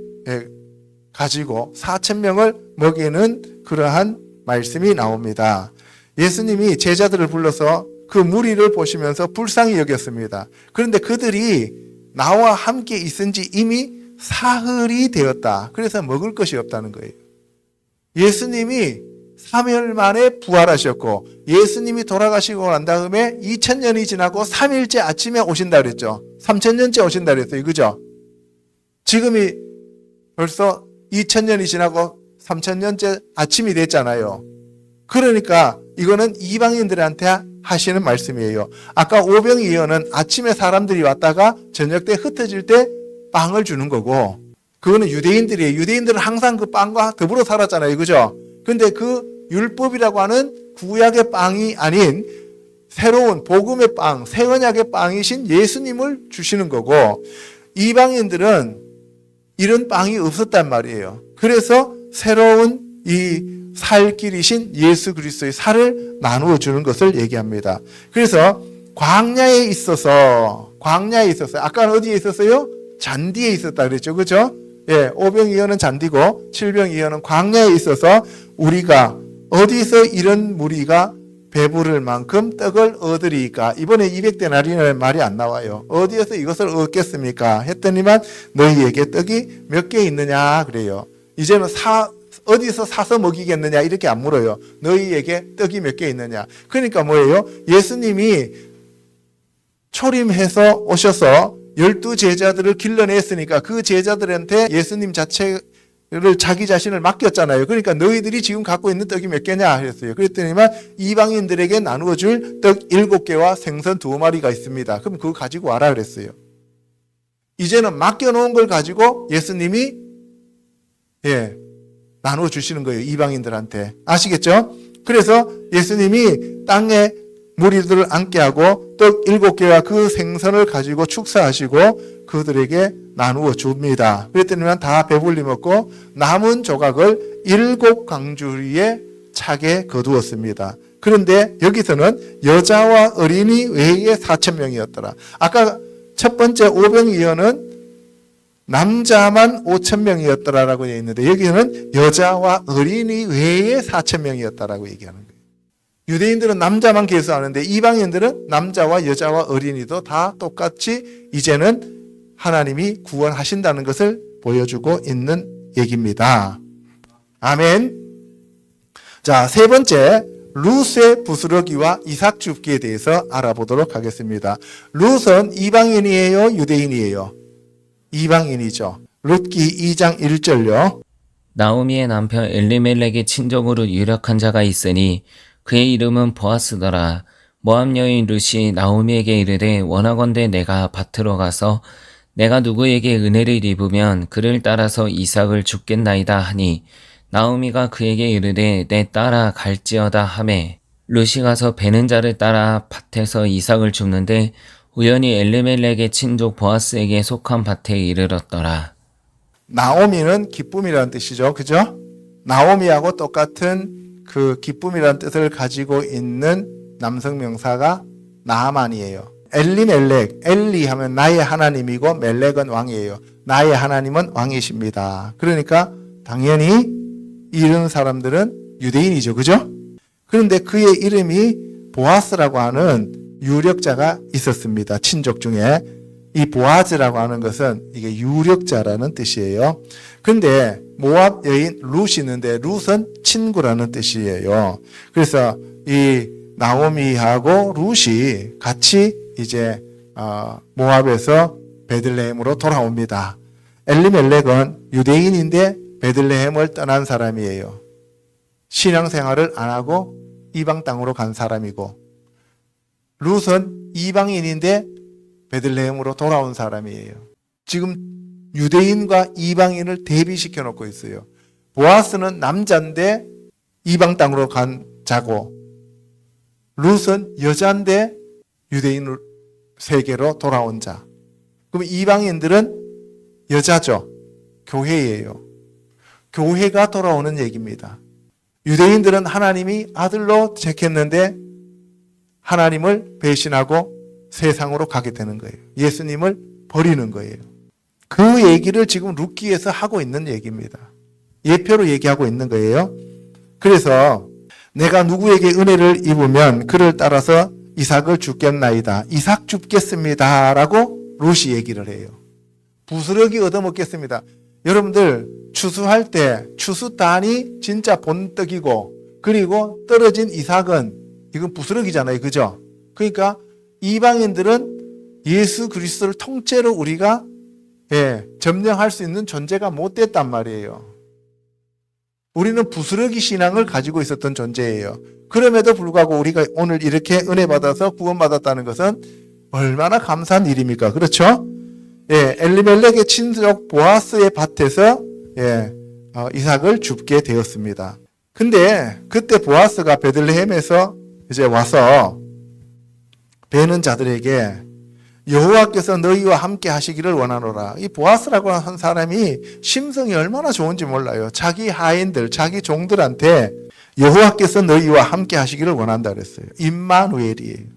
A: 가지고 4,000명을 먹이는 그러한 말씀이 나옵니다. 예수님이 제자들을 불러서 그 무리를 보시면서 불쌍히 여겼습니다. 그런데 그들이 나와 함께 있은 지 이미 사흘이 되었다. 그래서 먹을 것이 없다는 거예요. 예수님이 3일 만에 부활하셨고 예수님이 돌아가시고 난 다음에 2000년이 지나고 3일째 아침에 오신다 그랬죠. 3000년째 오신다 그랬어요. 그죠? 지금이 벌써 2000년이 지나고 3000년째 아침이 됐잖아요. 그러니까 이거는 이방인들한테 하시는 말씀이에요. 아까 오병이어는 아침에 사람들이 왔다가 저녁 때 흩어질 때 빵을 주는 거고, 그거는 유대인들이에요. 유대인들은 항상 그 빵과 더불어 살았잖아요. 그죠? 근데 그 율법이라고 하는 구약의 빵이 아닌 새로운 복음의 빵, 새 언약의 빵이신 예수님을 주시는 거고, 이방인들은 이런 빵이 없었단 말이에요. 그래서 새로운 이 살길이신 예수 그리스도의 살을 나누어 주는 것을 얘기합니다. 그래서 광야에 있어서 아까는 어디에 있었어요? 잔디에 있었다 그랬죠. 그죠? 예, 오병이어는 잔디고 칠병이어는 광야에 있어서 우리가 어디서 이런 무리가 배부를 만큼 떡을 얻으리까? 이번에 200데나리는 말이 안 나와요. 어디에서 이것을 얻겠습니까? 했더니만 너희에게 떡이 몇 개 있느냐 그래요. 이제는 어디서 사서 먹이겠느냐 이렇게 안 물어요. 너희에게 떡이 몇 개 있느냐. 그러니까 뭐예요? 예수님이 초림해서 오셔서 12제자들을 길러냈으니까 그 제자들한테 예수님 자체를 자기 자신을 맡겼잖아요. 그러니까 너희들이 지금 갖고 있는 떡이 몇 개냐 했어요. 그랬더니만 이방인들에게 나누어 줄 떡 7개와 생선 2마리가 있습니다. 그럼 그거 가지고 와라 그랬어요. 이제는 맡겨놓은 걸 가지고 예수님이 나누어 주시는 거예요. 이방인들한테. 아시겠죠? 그래서 예수님이 땅에 무리들을 앉게 하고 떡 7개와 그 생선을 가지고 축사하시고 그들에게 나누어 줍니다. 그랬더니 다 배불리 먹고 남은 조각을 7광주리에 차게 거두었습니다. 그런데 여기서는 여자와 어린이 외에 4,000명이었더라. 아까 첫 번째 오병이어는 남자만 5,000명이었더라라고 되어 있는데 여기는 여자와 어린이 외에 4,000명이었다라고 얘기하는 거예요. 유대인들은 남자만 계수하는데 이방인들은 남자와 여자와 어린이도 다 똑같이 이제는 하나님이 구원하신다는 것을 보여주고 있는 얘기입니다. 아멘. 자, 세 번째 룻의 부스러기와 이삭 줍기에 대해서 알아보도록 하겠습니다. 룻은 이방인이에요? 유대인이에요? 이방인이죠. 룻기 2장 1절요.
B: 나오미의 남편 엘리멜렉의 친족으로 유력한 자가 있으니 그의 이름은 보아스더라. 모압 여인 룻이 나오미에게 이르되 원하건대 내가 밭으로 가서 내가 누구에게 은혜를 입으면 그를 따라서 이삭을 줍겠나이다 하니 나오미가 그에게 이르되 내 따라 갈지어다 하매 룻이 가서 베는 자를 따라 밭에서 이삭을 줍는데 우연히 엘리멜렉의 친족 보아스에게 속한 밭에 이르렀더라.
A: 나오미는 기쁨이라는 뜻이죠. 그죠? 나오미하고 똑같은 그 기쁨이라는 뜻을 가지고 있는 남성 명사가 나아만이에요. 엘리멜렉, 엘리 하면 나의 하나님이고 멜렉은 왕이에요. 나의 하나님은 왕이십니다. 그러니까 당연히 이런 사람들은 유대인이죠. 그죠? 그런데 그의 이름이 보아스라고 하는 유력자가 있었습니다. 친족 중에. 이 보아즈라고 하는 것은 이게 유력자라는 뜻이에요. 근데 모압 여인 룻이 있는데 룻은 친구라는 뜻이에요. 그래서 이 나오미하고 룻이 같이 이제 모압에서 베들레헴으로 돌아옵니다. 엘리멜렉은 유대인인데 베들레헴을 떠난 사람이에요. 신앙생활을 안 하고 이방 땅으로 간 사람이고 룻은 이방인인데 베들레헴으로 돌아온 사람이에요. 지금 유대인과 이방인을 대비시켜 놓고 있어요. 보아스는 남자인데 이방 땅으로 간 자고 룻은 여자인데 유대인 세계로 돌아온 자. 그럼 이방인들은 여자죠. 교회예요. 교회가 돌아오는 얘기입니다. 유대인들은 하나님이 아들로 택했는데 하나님을 배신하고 세상으로 가게 되는 거예요. 예수님을 버리는 거예요. 그 얘기를 지금 룻기에서 하고 있는 얘기입니다. 예표로 얘기하고 있는 거예요. 그래서 내가 누구에게 은혜를 입으면 그를 따라서 이삭을 줍겠나이다. 이삭 줍겠습니다. 라고 룻이 얘기를 해요. 부스러기 얻어먹겠습니다. 여러분들 추수할 때 추수단이 진짜 본떡이고 그리고 떨어진 이삭은 이건 부스러기잖아요. 그죠? 그러니까 이방인들은 예수 그리스도를 통째로 우리가 점령할 수 있는 존재가 못 됐단 말이에요. 우리는 부스러기 신앙을 가지고 있었던 존재예요. 그럼에도 불구하고 우리가 오늘 이렇게 은혜 받아서 구원받았다는 것은 얼마나 감사한 일입니까? 그렇죠? 엘리멜렉의 친족 보아스의 밭에서 이삭을 줍게 되었습니다. 근데 그때 보아스가 베들레헴에서 이제 와서 베는 자들에게 여호와께서 너희와 함께 하시기를 원하노라. 이 보아스라고 한 사람이 심성이 얼마나 좋은지 몰라요. 자기 하인들, 자기 종들한테 여호와께서 너희와 함께 하시기를 원한다 그랬어요. 임마누엘이에요.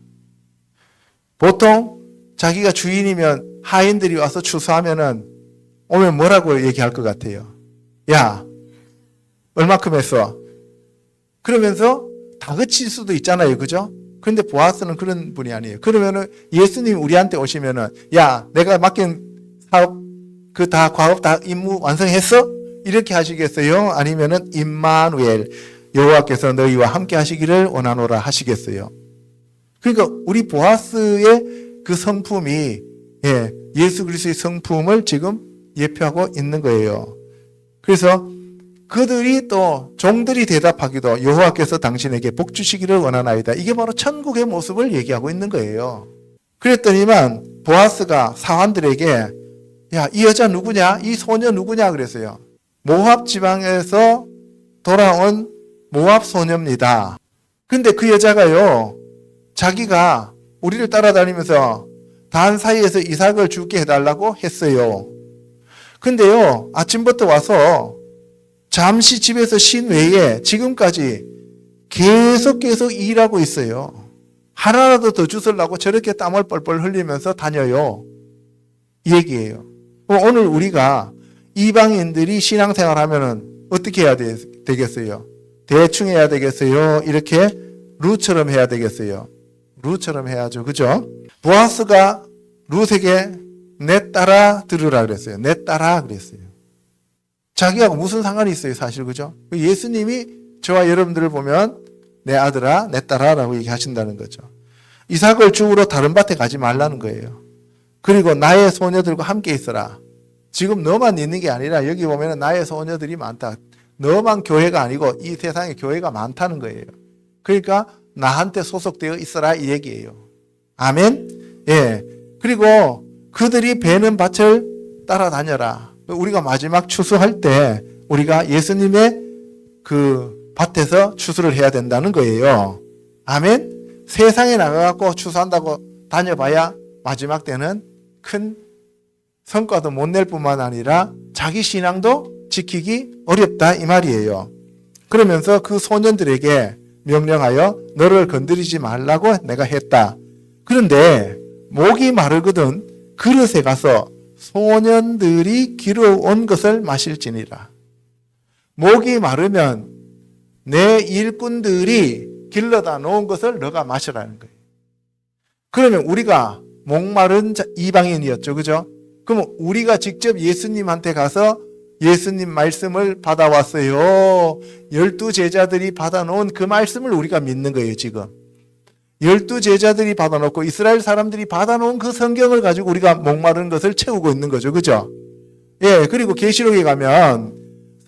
A: 보통 자기가 주인이면 하인들이 와서 추수하면은 오면 뭐라고 얘기할 것 같아요? 야, 얼마큼 했어? 그러면서 다그칠 수도 있잖아요. 그죠? 그런데 보아스는 그런 분이 아니에요. 그러면은 예수님 우리한테 오시면은 야, 내가 맡긴 사업 그 다 과업 다 임무 완성했어? 이렇게 하시겠어요? 아니면은 임마누엘 여호와께서 너희와 함께 하시기를 원하노라 하시겠어요? 그러니까 우리 보아스의 그 성품이 예수 그리스도의 성품을 지금 예표하고 있는 거예요. 그래서 그들이 또 종들이 대답하기도 여호와께서 당신에게 복 주시기를 원하나이다. 이게 바로 천국의 모습을 얘기하고 있는 거예요. 그랬더니만 보아스가 사환들에게 야, 이 여자 누구냐? 이 소녀 누구냐? 그랬어요. 모압 지방에서 돌아온 모압 소녀입니다. 근데 그 여자가요, 자기가 우리를 따라다니면서 단 사이에서 이삭을 죽게 해달라고 했어요. 근데요, 아침부터 와서 잠시 집에서 쉰 외에 지금까지 계속 일하고 있어요. 하나라도 더 주스려고 저렇게 땀을 뻘뻘 흘리면서 다녀요. 이 얘기예요. 오늘 우리가 이방인들이 신앙생활 하면은 어떻게 해야 되겠어요? 대충 해야 되겠어요? 이렇게 루처럼 해야 되겠어요? 루처럼 해야죠. 그죠? 보아스가 룻에게 내 딸아 들으라 그랬어요. 내 딸아 그랬어요. 자기가 무슨 상관이 있어요, 사실. 그죠? 예수님이 저와 여러분들을 보면 내 아들아, 내 딸아 라고 얘기하신다는 거죠. 이삭을 죽으러 다른 밭에 가지 말라는 거예요. 그리고 나의 소녀들과 함께 있어라. 지금 너만 있는 게 아니라 여기 보면 나의 소녀들이 많다. 너만 교회가 아니고 이 세상에 교회가 많다는 거예요. 그러니까 나한테 소속되어 있어라 이 얘기예요. 아멘? 예. 그리고 그들이 베는 밭을 따라다녀라. 우리가 마지막 추수할 때 우리가 예수님의 그 밭에서 추수를 해야 된다는 거예요. 아멘? 세상에 나가갖고 추수한다고 다녀봐야 마지막 때는 큰 성과도 못 낼 뿐만 아니라 자기 신앙도 지키기 어렵다 이 말이에요. 그러면서 그 소년들에게 명령하여 너를 건드리지 말라고 내가 했다. 그런데 목이 마르거든 그릇에 가서 소년들이 길어온 것을 마실지니라. 목이 마르면 내 일꾼들이 길러다 놓은 것을 너가 마시라는 거예요. 그러면 우리가 목마른 이방인이었죠. 그죠? 그럼 우리가 직접 예수님한테 가서 예수님 말씀을 받아왔어요. 12 제자들이 받아놓은 그 말씀을 우리가 믿는 거예요, 지금. 12 제자들이 받아놓고 이스라엘 사람들이 받아놓은 그 성경을 가지고 우리가 목마른 것을 채우고 있는 거죠. 그죠? 예, 그리고 계시록에 가면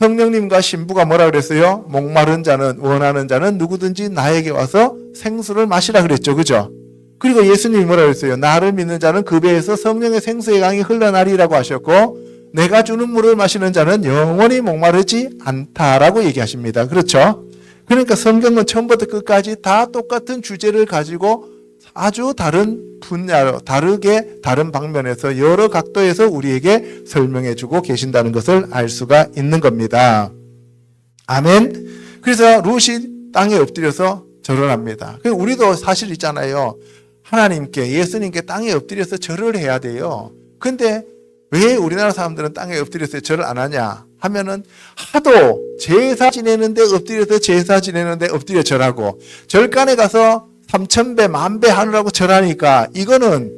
A: 성령님과 신부가 뭐라 그랬어요? 목마른 자는, 원하는 자는 누구든지 나에게 와서 생수를 마시라 그랬죠. 그죠? 그리고 예수님이 뭐라 그랬어요? 나를 믿는 자는 그 배에서 성령의 생수의 강이 흘러나리라고 하셨고 내가 주는 물을 마시는 자는 영원히 목마르지 않다라고 얘기하십니다. 그렇죠? 그러니까 성경은 처음부터 끝까지 다 똑같은 주제를 가지고 아주 다른 분야로 다르게 다른 방면에서 여러 각도에서 우리에게 설명해 주고 계신다는 것을 알 수가 있는 겁니다. 아멘. 그래서 룻이 땅에 엎드려서 절을 합니다. 우리도 사실 있잖아요. 하나님께 예수님께 땅에 엎드려서 절을 해야 돼요. 근데 왜 우리나라 사람들은 땅에 엎드려서 절을 안 하냐 하면은 하도 제사 지내는데 엎드려서 제사 지내는데 엎드려 절하고 절간에 가서 3,000배 만배 하느라고 절하니까 이거는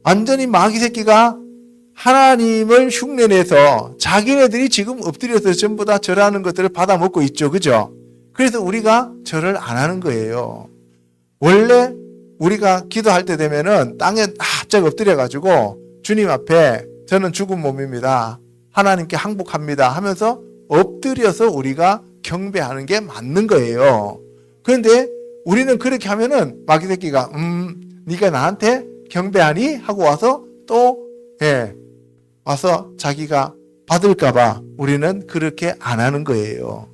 A: 완전히 마귀 새끼가 하나님을 흉내내서 자기네들이 지금 엎드려서 전부 다 절하는 것들을 받아먹고 있죠. 그죠? 그래서 우리가 절을 안 하는 거예요. 원래 우리가 기도할 때 되면은 땅에 합작 엎드려 가지고 주님 앞에 저는 죽은 몸입니다. 하나님께 항복합니다 하면서 엎드려서 우리가 경배하는 게 맞는 거예요. 그런데 우리는 그렇게 하면은 마귀 새끼가 네가 나한테 경배하니? 하고 와서 또 와서 자기가 받을까 봐 우리는 그렇게 안 하는 거예요.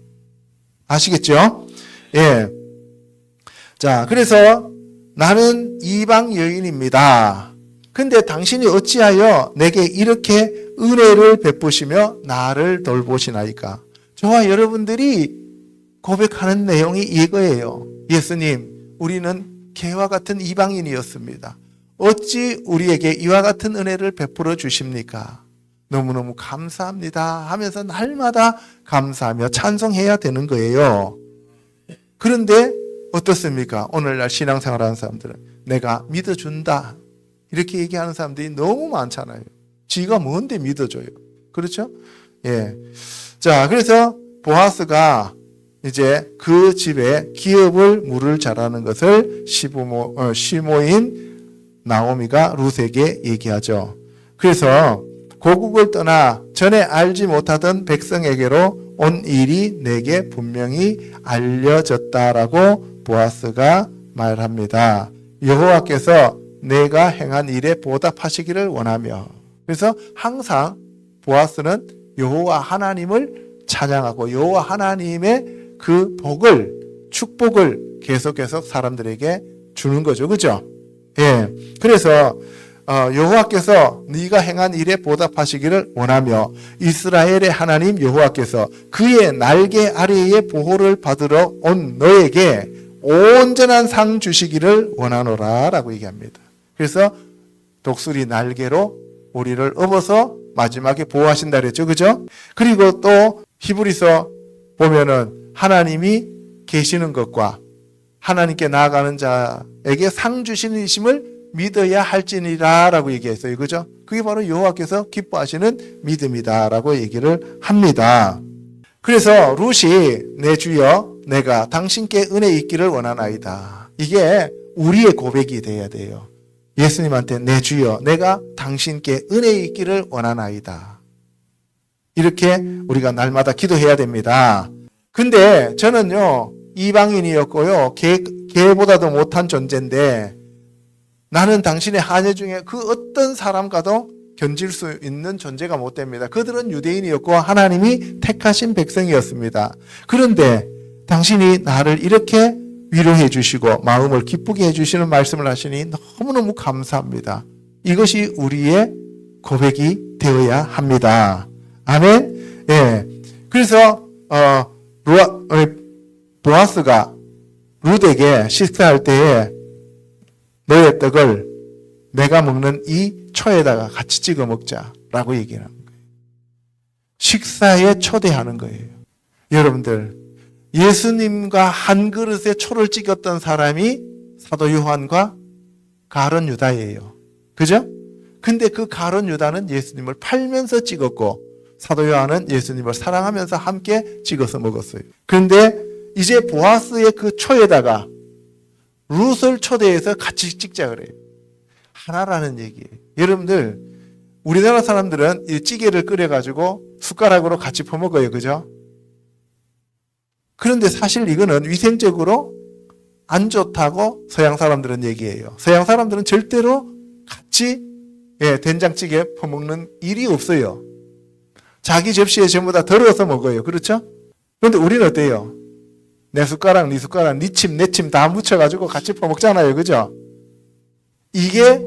A: 아시겠죠? 예. 자, 그래서 나는 이방 여인입니다. 근데 당신이 어찌하여 내게 이렇게 은혜를 베푸시며 나를 돌보시나이까? 저와 여러분들이 고백하는 내용이 이거예요. 예수님, 우리는 개와 같은 이방인이었습니다. 어찌 우리에게 이와 같은 은혜를 베풀어 주십니까? 너무너무 감사합니다 하면서 날마다 감사하며 찬송해야 되는 거예요. 그런데 어떻습니까? 오늘날 신앙생활하는 사람들은 내가 믿어준다 이렇게 얘기하는 사람들이 너무 많잖아요. 지가 뭔데 믿어줘요. 그렇죠? 예. 자, 그래서 보아스가 이제 그 집에 기업을 물을 잘하는 것을 시모인 나오미가 룻에게 얘기하죠. 그래서 고국을 떠나 전에 알지 못하던 백성에게로 온 일이 내게 분명히 알려졌다라고 보아스가 말합니다. 여호와께서 내가 행한 일에 보답하시기를 원하며, 그래서 항상 보아스는 여호와 하나님을 찬양하고 여호와 하나님의 그 복을, 축복을 계속 사람들에게 주는 거죠. 그죠? 예. 그래서 여호와께서 네가 행한 일에 보답하시기를 원하며 이스라엘의 하나님 여호와께서 그의 날개 아래의 보호를 받으러 온 너에게 온전한 상 주시기를 원하노라 라고 얘기합니다. 그래서 독수리 날개로 우리를 업어서 마지막에 보호하신다 그랬죠. 그죠? 그리고 또 히브리서 보면은 하나님이 계시는 것과 하나님께 나아가는 자에게 상 주시는 이심을 믿어야 할지니라 라고 얘기했어요. 그죠? 그게 바로 여호와께서 기뻐하시는 믿음이다 라고 얘기를 합니다. 그래서 룻이 내 주여 내가 당신께 은혜 있기를 원하나이다. 이게 우리의 고백이 돼야 돼요. 예수님한테 내 주여 내가 당신께 은혜 있기를 원하나이다. 이렇게 우리가 날마다 기도해야 됩니다. 근데 저는요 이방인이었고요 개보다도 못한 존재인데 나는 당신의 하녀 중에 그 어떤 사람과도 견질 수 있는 존재가 못 됩니다. 그들은 유대인이었고 하나님이 택하신 백성이었습니다. 그런데 당신이 나를 이렇게 위로해 주시고 마음을 기쁘게 해주시는 말씀을 하시니 너무너무 감사합니다. 이것이 우리의 고백이 되어야 합니다. 아멘. 예. 그래서 보아스가 룻에게 식사할 때에 너의 떡을 내가 먹는 이 초에다가 같이 찍어 먹자라고 얘기하는 거예요. 식사에 초대하는 거예요. 여러분들 예수님과 한 그릇에 초를 찍었던 사람이 사도 요한과 가룟 유다예요. 그죠? 근데 그 가룟 유다는 예수님을 팔면서 찍었고 사도 요한은 예수님을 사랑하면서 함께 찍어서 먹었어요. 그런데 이제 보아스의 그 초에다가 룻을 초대해서 같이 찍자 그래요. 하나라는 얘기예요. 여러분들 우리나라 사람들은 이 찌개를 끓여가지고 숟가락으로 같이 퍼먹어요. 그죠? 그런데 사실 이거는 위생적으로 안 좋다고 서양 사람들은 얘기해요. 서양 사람들은 절대로 같이 된장찌개 퍼먹는 일이 없어요. 자기 접시에 전부 다 덜어서 먹어요. 그렇죠? 그런데 우리는 어때요? 내 숟가락, 네 숟가락, 네 침, 내 침 다 묻혀가지고 같이 퍼먹잖아요. 그죠? 이게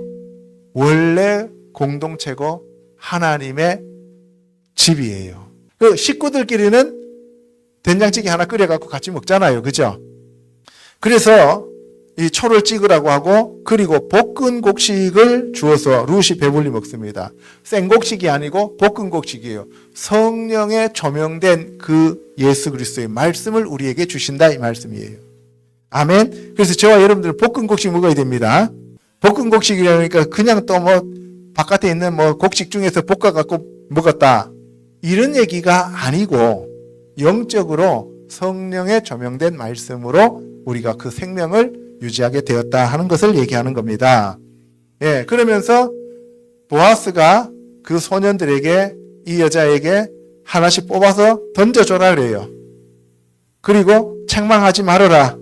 A: 원래 공동체고 하나님의 집이에요. 그 식구들끼리는 된장찌개 하나 끓여갖고 같이 먹잖아요. 그죠? 그래서 이 초를 찍으라고 하고 그리고 볶은 곡식을 주어서 룻이 배불리 먹습니다. 생곡식이 아니고 볶은 곡식이에요. 성령에 조명된 그 예수 그리스도의 말씀을 우리에게 주신다 이 말씀이에요. 아멘. 그래서 저와 여러분들은 볶은 곡식 먹어야 됩니다. 볶은 곡식이라니까 그냥 또 뭐 바깥에 있는 뭐 곡식 중에서 볶아갖고 먹었다 이런 얘기가 아니고 영적으로 성령에 조명된 말씀으로 우리가 그 생명을 유지하게 되었다 하는 것을 얘기하는 겁니다. 예, 그러면서 보아스가 그 소년들에게 이 여자에게 하나씩 뽑아서 던져줘라 그래요. 그리고 책망하지 말아라.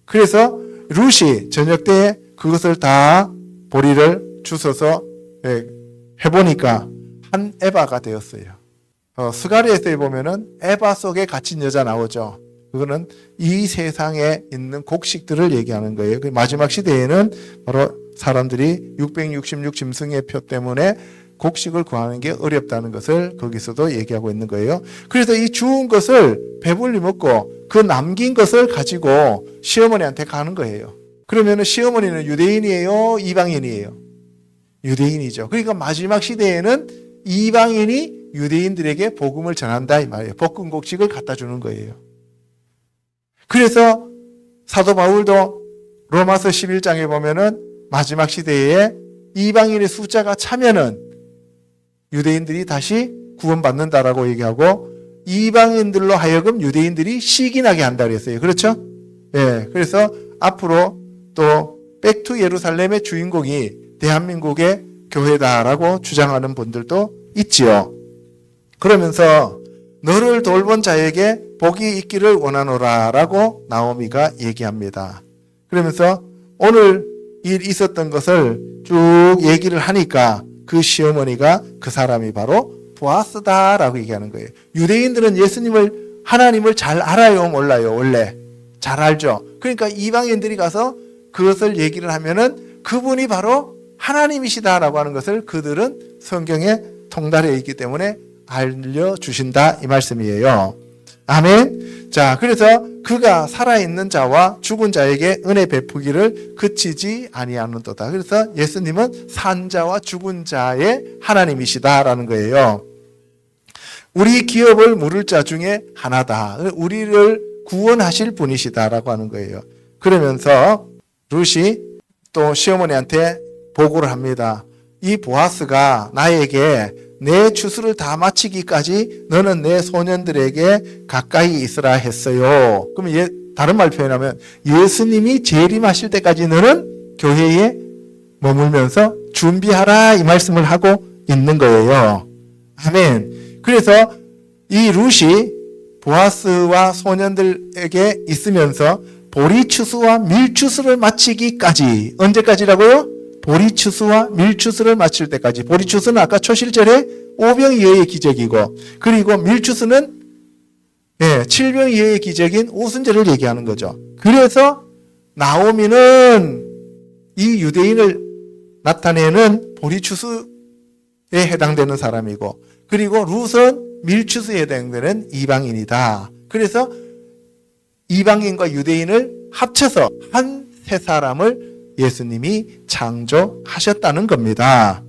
A: 그래서 룻이 저녁 때에 그것을 다 보리를 주워서 해보니까 한 에바가 되었어요. 스가랴서에 보면은 에바 속에 갇힌 여자 나오죠. 그거는 이 세상에 있는 곡식들을 얘기하는 거예요. 그 마지막 시대에는 바로 사람들이 666 짐승의 표 때문에 곡식을 구하는 게 어렵다는 것을 거기서도 얘기하고 있는 거예요. 그래서 이 주운 것을 배불리 먹고 그 남긴 것을 가지고 시어머니한테 가는 거예요. 그러면 시어머니는 유대인이에요? 이방인이에요? 유대인이죠. 그러니까 마지막 시대에는 이방인이 유대인들에게 복음을 전한다 이 말이에요. 볶은 곡식을 갖다 주는 거예요. 그래서 사도 바울도 로마서 11장에 보면은 마지막 시대에 이방인의 숫자가 차면은 유대인들이 다시 구원받는다라고 얘기하고 이방인들로 하여금 유대인들이 시기나게 한다 그랬어요. 그렇죠? 예. 그래서 앞으로 또 백투 예루살렘의 주인공이 대한민국의 교회다라고 주장하는 분들도 있지요. 그러면서 너를 돌본 자에게 복이 있기를 원하노라라고 나오미가 얘기합니다. 그러면서 오늘 있었던 것을 쭉 얘기를 하니까 그 시어머니가 그 사람이 바로 보아스다라고 얘기하는 거예요. 유대인들은 예수님을, 하나님을 잘 알아요, 몰라요? 원래 잘 알죠. 그러니까 이방인들이 가서 그것을 얘기를 하면은 그분이 바로 하나님이시다라고 하는 것을 그들은 성경에 통달해 있기 때문에 알려주신다 이 말씀이에요. 아멘. 자, 그래서 그가 살아있는 자와 죽은 자에게 은혜 베푸기를 그치지 아니하는도다. 그래서 예수님은 산 자와 죽은 자의 하나님이시다라는 거예요. 우리 기업을 물을 자 중에 하나다. 우리를 구원하실 분이시다라고 하는 거예요. 그러면서 룻이 또 시어머니한테 보고를 합니다. 이 보아스가 나에게 내 추수를 다 마치기까지 너는 내 소년들에게 가까이 있으라 했어요. 그러면 다른 말 표현하면 예수님이 재림하실 때까지 너는 교회에 머물면서 준비하라 이 말씀을 하고 있는 거예요. 아멘. 그래서 이 룻이 보아스와 소년들에게 있으면서 보리추수와 밀추수를 마치기까지, 언제까지라고요? 보리추수와 밀추수를 마칠 때까지. 보리추수는 아까 초실절에 오병이어의 기적이고, 그리고 밀추수는 칠병이어의 기적인 오순절을 얘기하는 거죠. 그래서 나오미는 이 유대인을 나타내는 보리추수에 해당되는 사람이고, 그리고 룻은 밀추수에 해당되는 이방인이다. 그래서 이방인과 유대인을 합쳐서 한 세 사람을 예수님이 창조하셨다는 겁니다.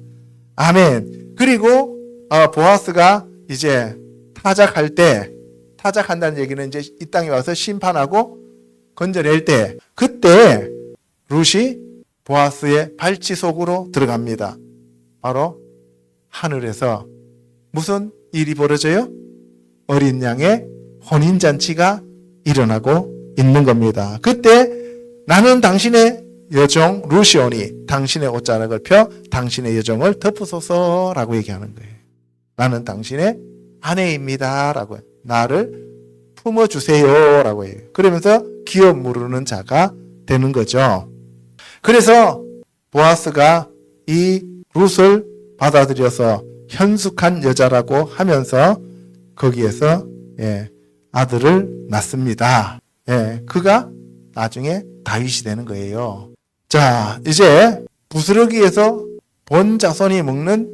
A: 아멘. 그리고 보아스가 이제 타작한다는 얘기는 이제 이 땅에 와서 심판하고 건져낼 때, 그때 룻이 보아스의 발치 속으로 들어갑니다. 바로 하늘에서 무슨 일이 벌어져요? 어린 양의 혼인잔치가 일어나고 있는 겁니다. 그때 나는 당신의 여종 룻이오니 당신의 옷자락을 펴 당신의 여종을 덮으소서라고 얘기하는 거예요. 나는 당신의 아내입니다 라고 해요. 나를 품어주세요 라고 해요. 그러면서 기업 물으는 자가 되는 거죠. 그래서 보아스가 이 룻을 받아들여서 현숙한 여자라고 하면서 거기에서 아들을 낳습니다. 그가 나중에 다윗이 되는 거예요. 자, 이제 부스러기에서 본 자손이 먹는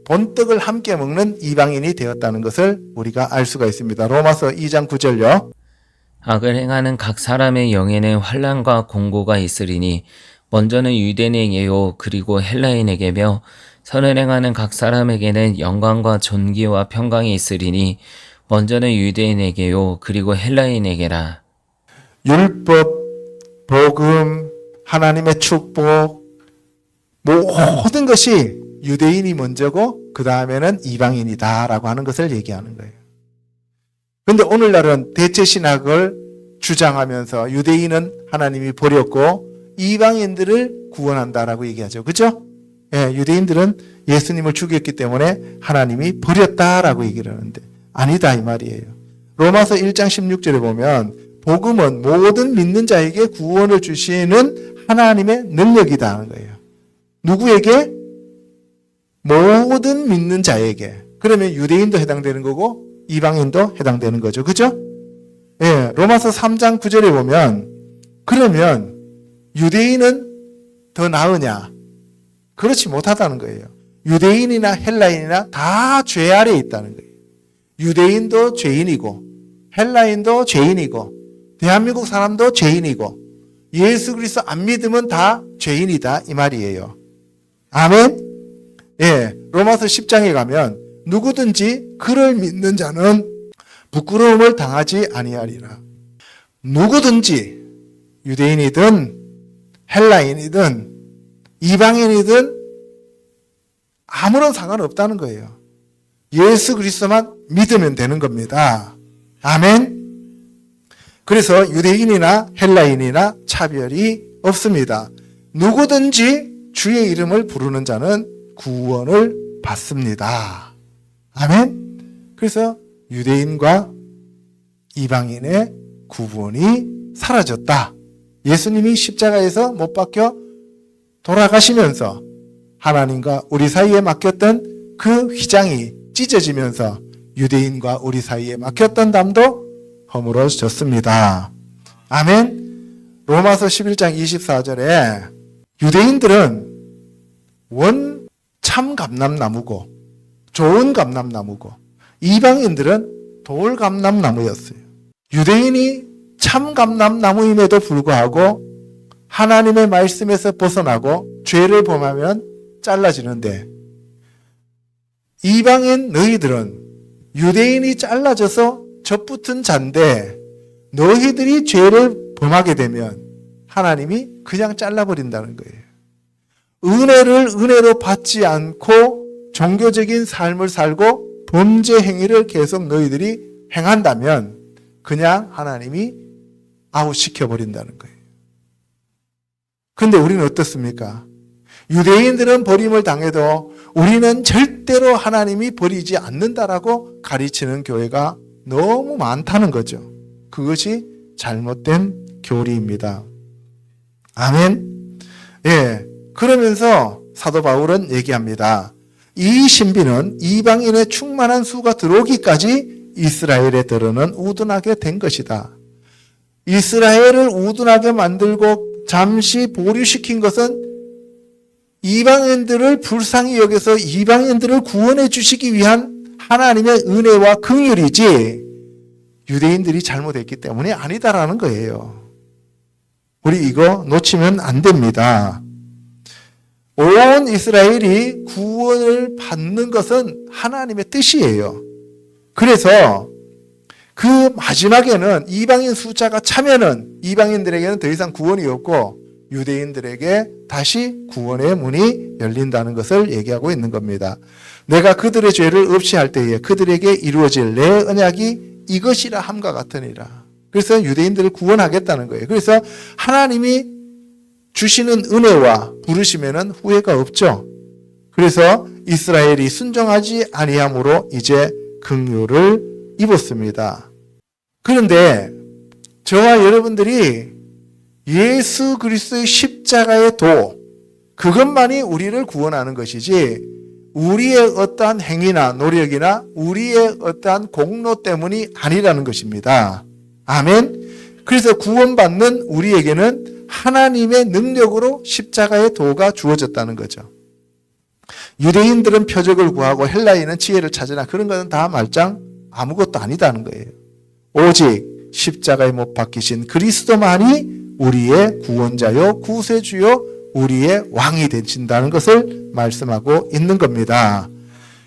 A: 본떡을 함께 먹는 이방인이 되었다는 것을 우리가 알 수가 있습니다. 로마서 2장 9절요.
B: 악을 행하는 각 사람의 영에는 환난과 공고가 있으리니 먼저는 유대인에게요 그리고 헬라인에게며 선을 행하는 각 사람에게는 영광과 존귀와 평강이 있으리니 먼저는 유대인에게요 그리고 헬라인에게라.
A: 율법, 복음, 하나님의 축복, 모든 것이 유대인이 먼저고 그 다음에는 이방인이다라고 하는 것을 얘기하는 거예요. 그런데 오늘날은 대체신학을 주장하면서 유대인은 하나님이 버렸고 이방인들을 구원한다라고 얘기하죠. 그렇죠? 유대인들은 예수님을 죽였기 때문에 하나님이 버렸다라고 얘기를 하는데 아니다 이 말이에요. 로마서 1장 16절에 보면 복음은 모든 믿는 자에게 구원을 주시는 하나님의 능력이다 하는 거예요. 누구에게? 모든 믿는 자에게. 그러면 유대인도 해당되는 거고 이방인도 해당되는 거죠. 그죠? 로마서 3장 9절에 보면 그러면 유대인은 더 나으냐? 그렇지 못하다는 거예요. 유대인이나 헬라인이나 다 죄 아래에 있다는 거예요. 유대인도 죄인이고 헬라인도 죄인이고 대한민국 사람도 죄인이고 예수 그리스도 안 믿으면 다 죄인이다 이 말이에요. 아멘. 로마서 10장에 가면 누구든지 그를 믿는 자는 부끄러움을 당하지 아니하리라. 누구든지 유대인이든 헬라인이든 이방인이든 아무런 상관없다는 거예요. 예수 그리스도만 믿으면 되는 겁니다. 아멘. 그래서 유대인이나 헬라인이나 차별이 없습니다. 누구든지 주의 이름을 부르는 자는 구원을 받습니다. 아멘. 그래서 유대인과 이방인의 구분이 사라졌다. 예수님이 십자가에서 못 박혀 돌아가시면서 하나님과 우리 사이에 막혔던 그 휘장이 찢어지면서 유대인과 우리 사이에 막혔던 담도 허물어졌습니다. 아멘. 로마서 11장 24절에 유대인들은 참 감람나무고 좋은 감람나무고 이방인들은 돌 감람나무였어요. 유대인이 참 감람나무임에도 불구하고 하나님의 말씀에서 벗어나고 죄를 범하면 잘라지는데, 이방인 너희들은 유대인이 잘라져서 젖붙은 잔데 너희들이 죄를 범하게 되면 하나님이 그냥 잘라버린다는 거예요. 은혜를 은혜로 받지 않고 종교적인 삶을 살고 범죄 행위를 계속 너희들이 행한다면 그냥 하나님이 아웃시켜버린다는 거예요. 근데 우리는 어떻습니까? 유대인들은 버림을 당해도 우리는 절대로 하나님이 버리지 않는다라고 가르치는 교회가 너무 많다는 거죠. 그것이 잘못된 교리입니다. 아멘. 예. 그러면서 사도 바울은 얘기합니다. 이 신비는 이방인의 충만한 수가 들어오기까지 이스라엘에 들어는 우둔하게 된 것이다. 이스라엘을 우둔하게 만들고 잠시 보류시킨 것은 이방인들을 불쌍히 여겨서 이방인들을 구원해 주시기 위한 하나님의 은혜와 긍휼이지 유대인들이 잘못했기 때문이 아니다라는 거예요. 우리 이거 놓치면 안 됩니다. 온 이스라엘이 구원을 받는 것은 하나님의 뜻이에요. 그래서 그 마지막에는 이방인 숫자가 차면은 이방인들에게는 더 이상 구원이 없고 유대인들에게 다시 구원의 문이 열린다는 것을 얘기하고 있는 겁니다. 내가 그들의 죄를 없이 할 때에 그들에게 이루어질 내 언약이 이것이라 함과 같으니라. 그래서 유대인들을 구원하겠다는 거예요. 그래서 하나님이 주시는 은혜와 부르심에는 후회가 없죠. 그래서 이스라엘이 순종하지 아니함으로 이제 긍휼을 입었습니다. 그런데 저와 여러분들이 예수 그리스도의 십자가의 도, 그것만이 우리를 구원하는 것이지 우리의 어떠한 행위나 노력이나 우리의 어떠한 공로 때문이 아니라는 것입니다. 아멘. 그래서 구원받는 우리에게는 하나님의 능력으로 십자가의 도가 주어졌다는 거죠. 유대인들은 표적을 구하고 헬라인은 지혜를 찾으나 그런 것은 다 말짱 아무것도 아니다는 거예요. 오직 십자가에 못 박히신 그리스도만이 우리의 구원자요 구세주요 우리의 왕이 되신다는 것을 말씀하고 있는 겁니다.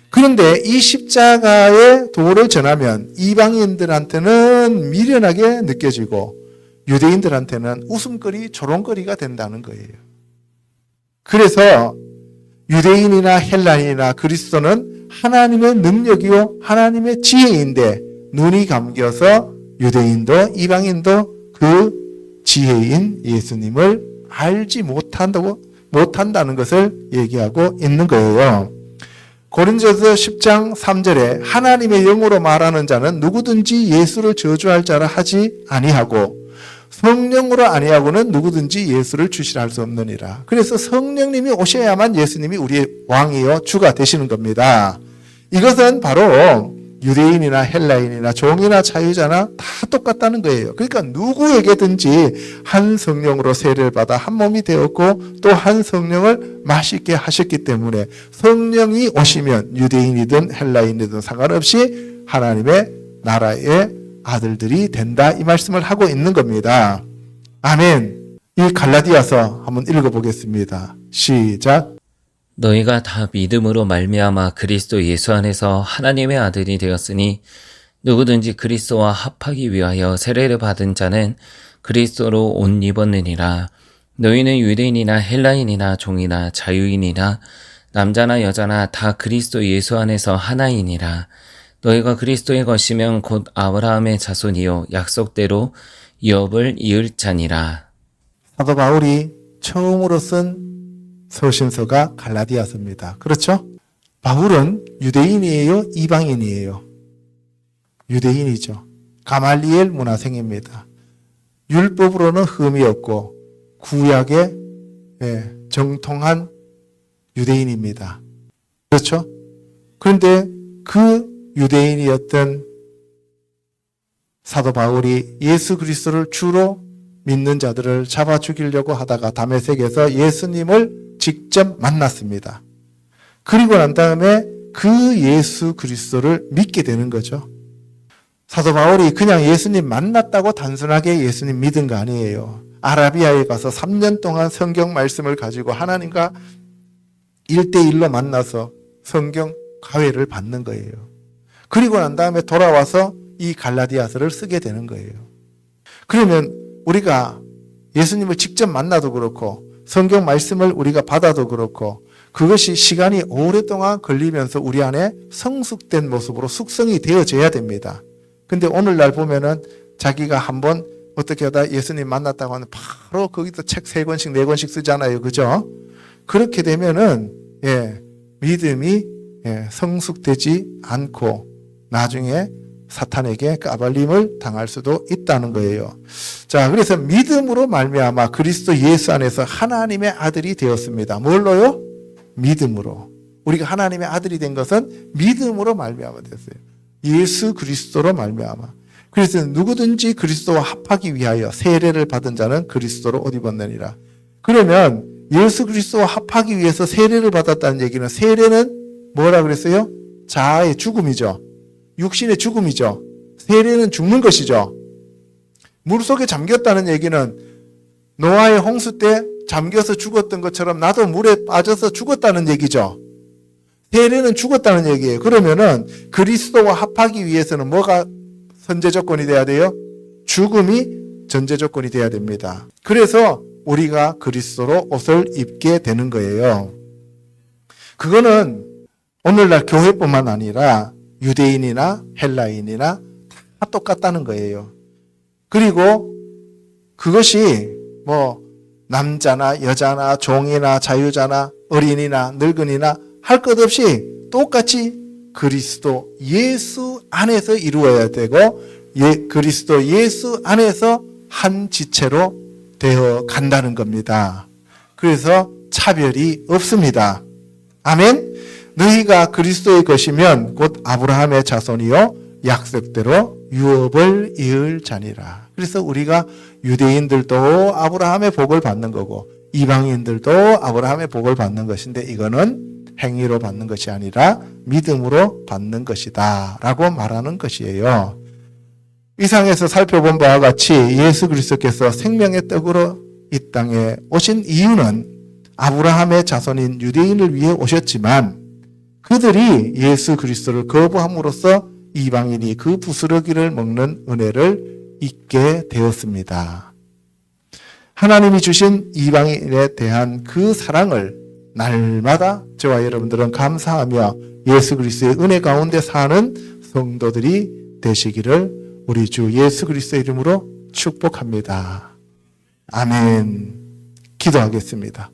A: 그런데 이 십자가의 도를 전하면 이방인들한테는 미련하게 느껴지고 유대인들한테는 웃음거리, 조롱거리가 된다는 거예요. 그래서 유대인이나 헬라인이나 그리스도는 하나님의 능력이요 하나님의 지혜인데 눈이 감겨서 유대인도 이방인도 그 지혜인 예수님을 알지 못한다는 것을 얘기하고 있는 거예요. 고린도서 10장 3절에 하나님의 영으로 말하는 자는 누구든지 예수를 저주할 자라 하지 아니하고 성령으로 아니하고는 누구든지 예수를 주시라 할 수 없느니라. 그래서 성령님이 오셔야만 예수님이 우리의 왕이요 주가 되시는 겁니다. 이것은 바로 유대인이나 헬라인이나 종이나 자유자나 다 똑같다는 거예요. 그러니까 누구에게든지 한 성령으로 세례를 받아 한 몸이 되었고 또 한 성령을 맛있게 하셨기 때문에 성령이 오시면 유대인이든 헬라인이든 상관없이 하나님의 나라의 아들들이 된다, 이 말씀을 하고 있는 겁니다. 아멘. 이 갈라디아서 한번 읽어보겠습니다. 시작.
B: 너희가 다 믿음으로 말미암아 그리스도 예수 안에서 하나님의 아들이 되었으니 누구든지 그리스도와 합하기 위하여 세례를 받은 자는 그리스도로 옷 입었느니라. 너희는 유대인이나 헬라인이나 종이나 자유인이나 남자나 여자나 다 그리스도 예수 안에서 하나이니라. 너희가 그리스도의 것이면 곧 아브라함의 자손이요 약속대로 유업을 이을 자니라.
A: 사도 바울이 처음으로 쓴 서신서가 갈라디아서입니다. 그렇죠? 바울은 유대인이에요? 이방인이에요? 유대인이죠. 가말리엘 문화생입니다. 율법으로는 흠이 없고 구약의 정통한 유대인입니다. 그렇죠? 그런데 그 유대인이었던 사도 바울이 예수 그리스도를 주로 믿는 자들을 잡아 죽이려고 하다가 다메섹에서 예수님을 직접 만났습니다. 그리고 난 다음에 그 예수 그리스도를 믿게 되는 거죠. 사도 바울이 그냥 예수님 만났다고 단순하게 예수님 믿은 거 아니에요. 아라비아에 가서 3년 동안 성경 말씀을 가지고 하나님과 1대1로 만나서 성경 가회를 받는 거예요. 그리고 난 다음에 돌아와서 이 갈라디아서를 쓰게 되는 거예요. 그러면 우리가 예수님을 직접 만나도 그렇고 성경 말씀을 우리가 받아도 그렇고 그것이 시간이 오랫동안 걸리면서 우리 안에 성숙된 모습으로 숙성이 되어져야 됩니다. 근데 오늘날 보면은 자기가 한번 어떻게 하다 예수님 만났다고 하면 바로 거기서 책 3권씩 4권씩 쓰잖아요. 그죠? 그렇게 되면은 믿음이 성숙되지 않고 나중에 사탄에게 까발림을 당할 수도 있다는 거예요. 자, 그래서 믿음으로 말미암아 그리스도 예수 안에서 하나님의 아들이 되었습니다. 뭘로요? 믿음으로. 우리가 하나님의 아들이 된 것은 믿음으로 말미암아 됐어요. 예수 그리스도로 말미암아. 그래서 누구든지 그리스도와 합하기 위하여 세례를 받은 자는 그리스도로 옷 입었느니라. 그러면 예수 그리스도와 합하기 위해서 세례를 받았다는 얘기는 세례는 뭐라 그랬어요? 자아의 죽음이죠. 육신의 죽음이죠. 세례는 죽는 것이죠. 물속에 잠겼다는 얘기는 노아의 홍수 때 잠겨서 죽었던 것처럼 나도 물에 빠져서 죽었다는 얘기죠. 세례는 죽었다는 얘기예요. 그러면은 그리스도와 합하기 위해서는 뭐가 선제 조건이 돼야 돼요? 죽음이 전제 조건이 돼야 됩니다. 그래서 우리가 그리스도로 옷을 입게 되는 거예요. 그거는 오늘날 교회뿐만 아니라 유대인이나 헬라인이나 다 똑같다는 거예요. 그리고 그것이 뭐 남자나 여자나 종이나 자유자나 어린이나 늙은이나 할 것 없이 똑같이 그리스도 예수 안에서 이루어야 되고 그리스도 예수 안에서 한 지체로 되어 간다는 겁니다. 그래서 차별이 없습니다. 아멘. 너희가 그리스도의 것이면 곧 아브라함의 자손이요 약속대로 유업을 이을 자니라. 그래서 우리가 유대인들도 아브라함의 복을 받는 거고 이방인들도 아브라함의 복을 받는 것인데 이거는 행위로 받는 것이 아니라 믿음으로 받는 것이다 라고 말하는 것이에요. 이상에서 살펴본 바와 같이 예수 그리스도께서 생명의 떡으로 이 땅에 오신 이유는 아브라함의 자손인 유대인을 위해 오셨지만 그들이 예수 그리스도를 거부함으로써 이방인이 그 부스러기를 먹는 은혜를 잊게 되었습니다. 하나님이 주신 이방인에 대한 그 사랑을 날마다 저와 여러분들은 감사하며 예수 그리스도의 은혜 가운데 사는 성도들이 되시기를 우리 주 예수 그리스도의 이름으로 축복합니다. 아멘. 기도하겠습니다.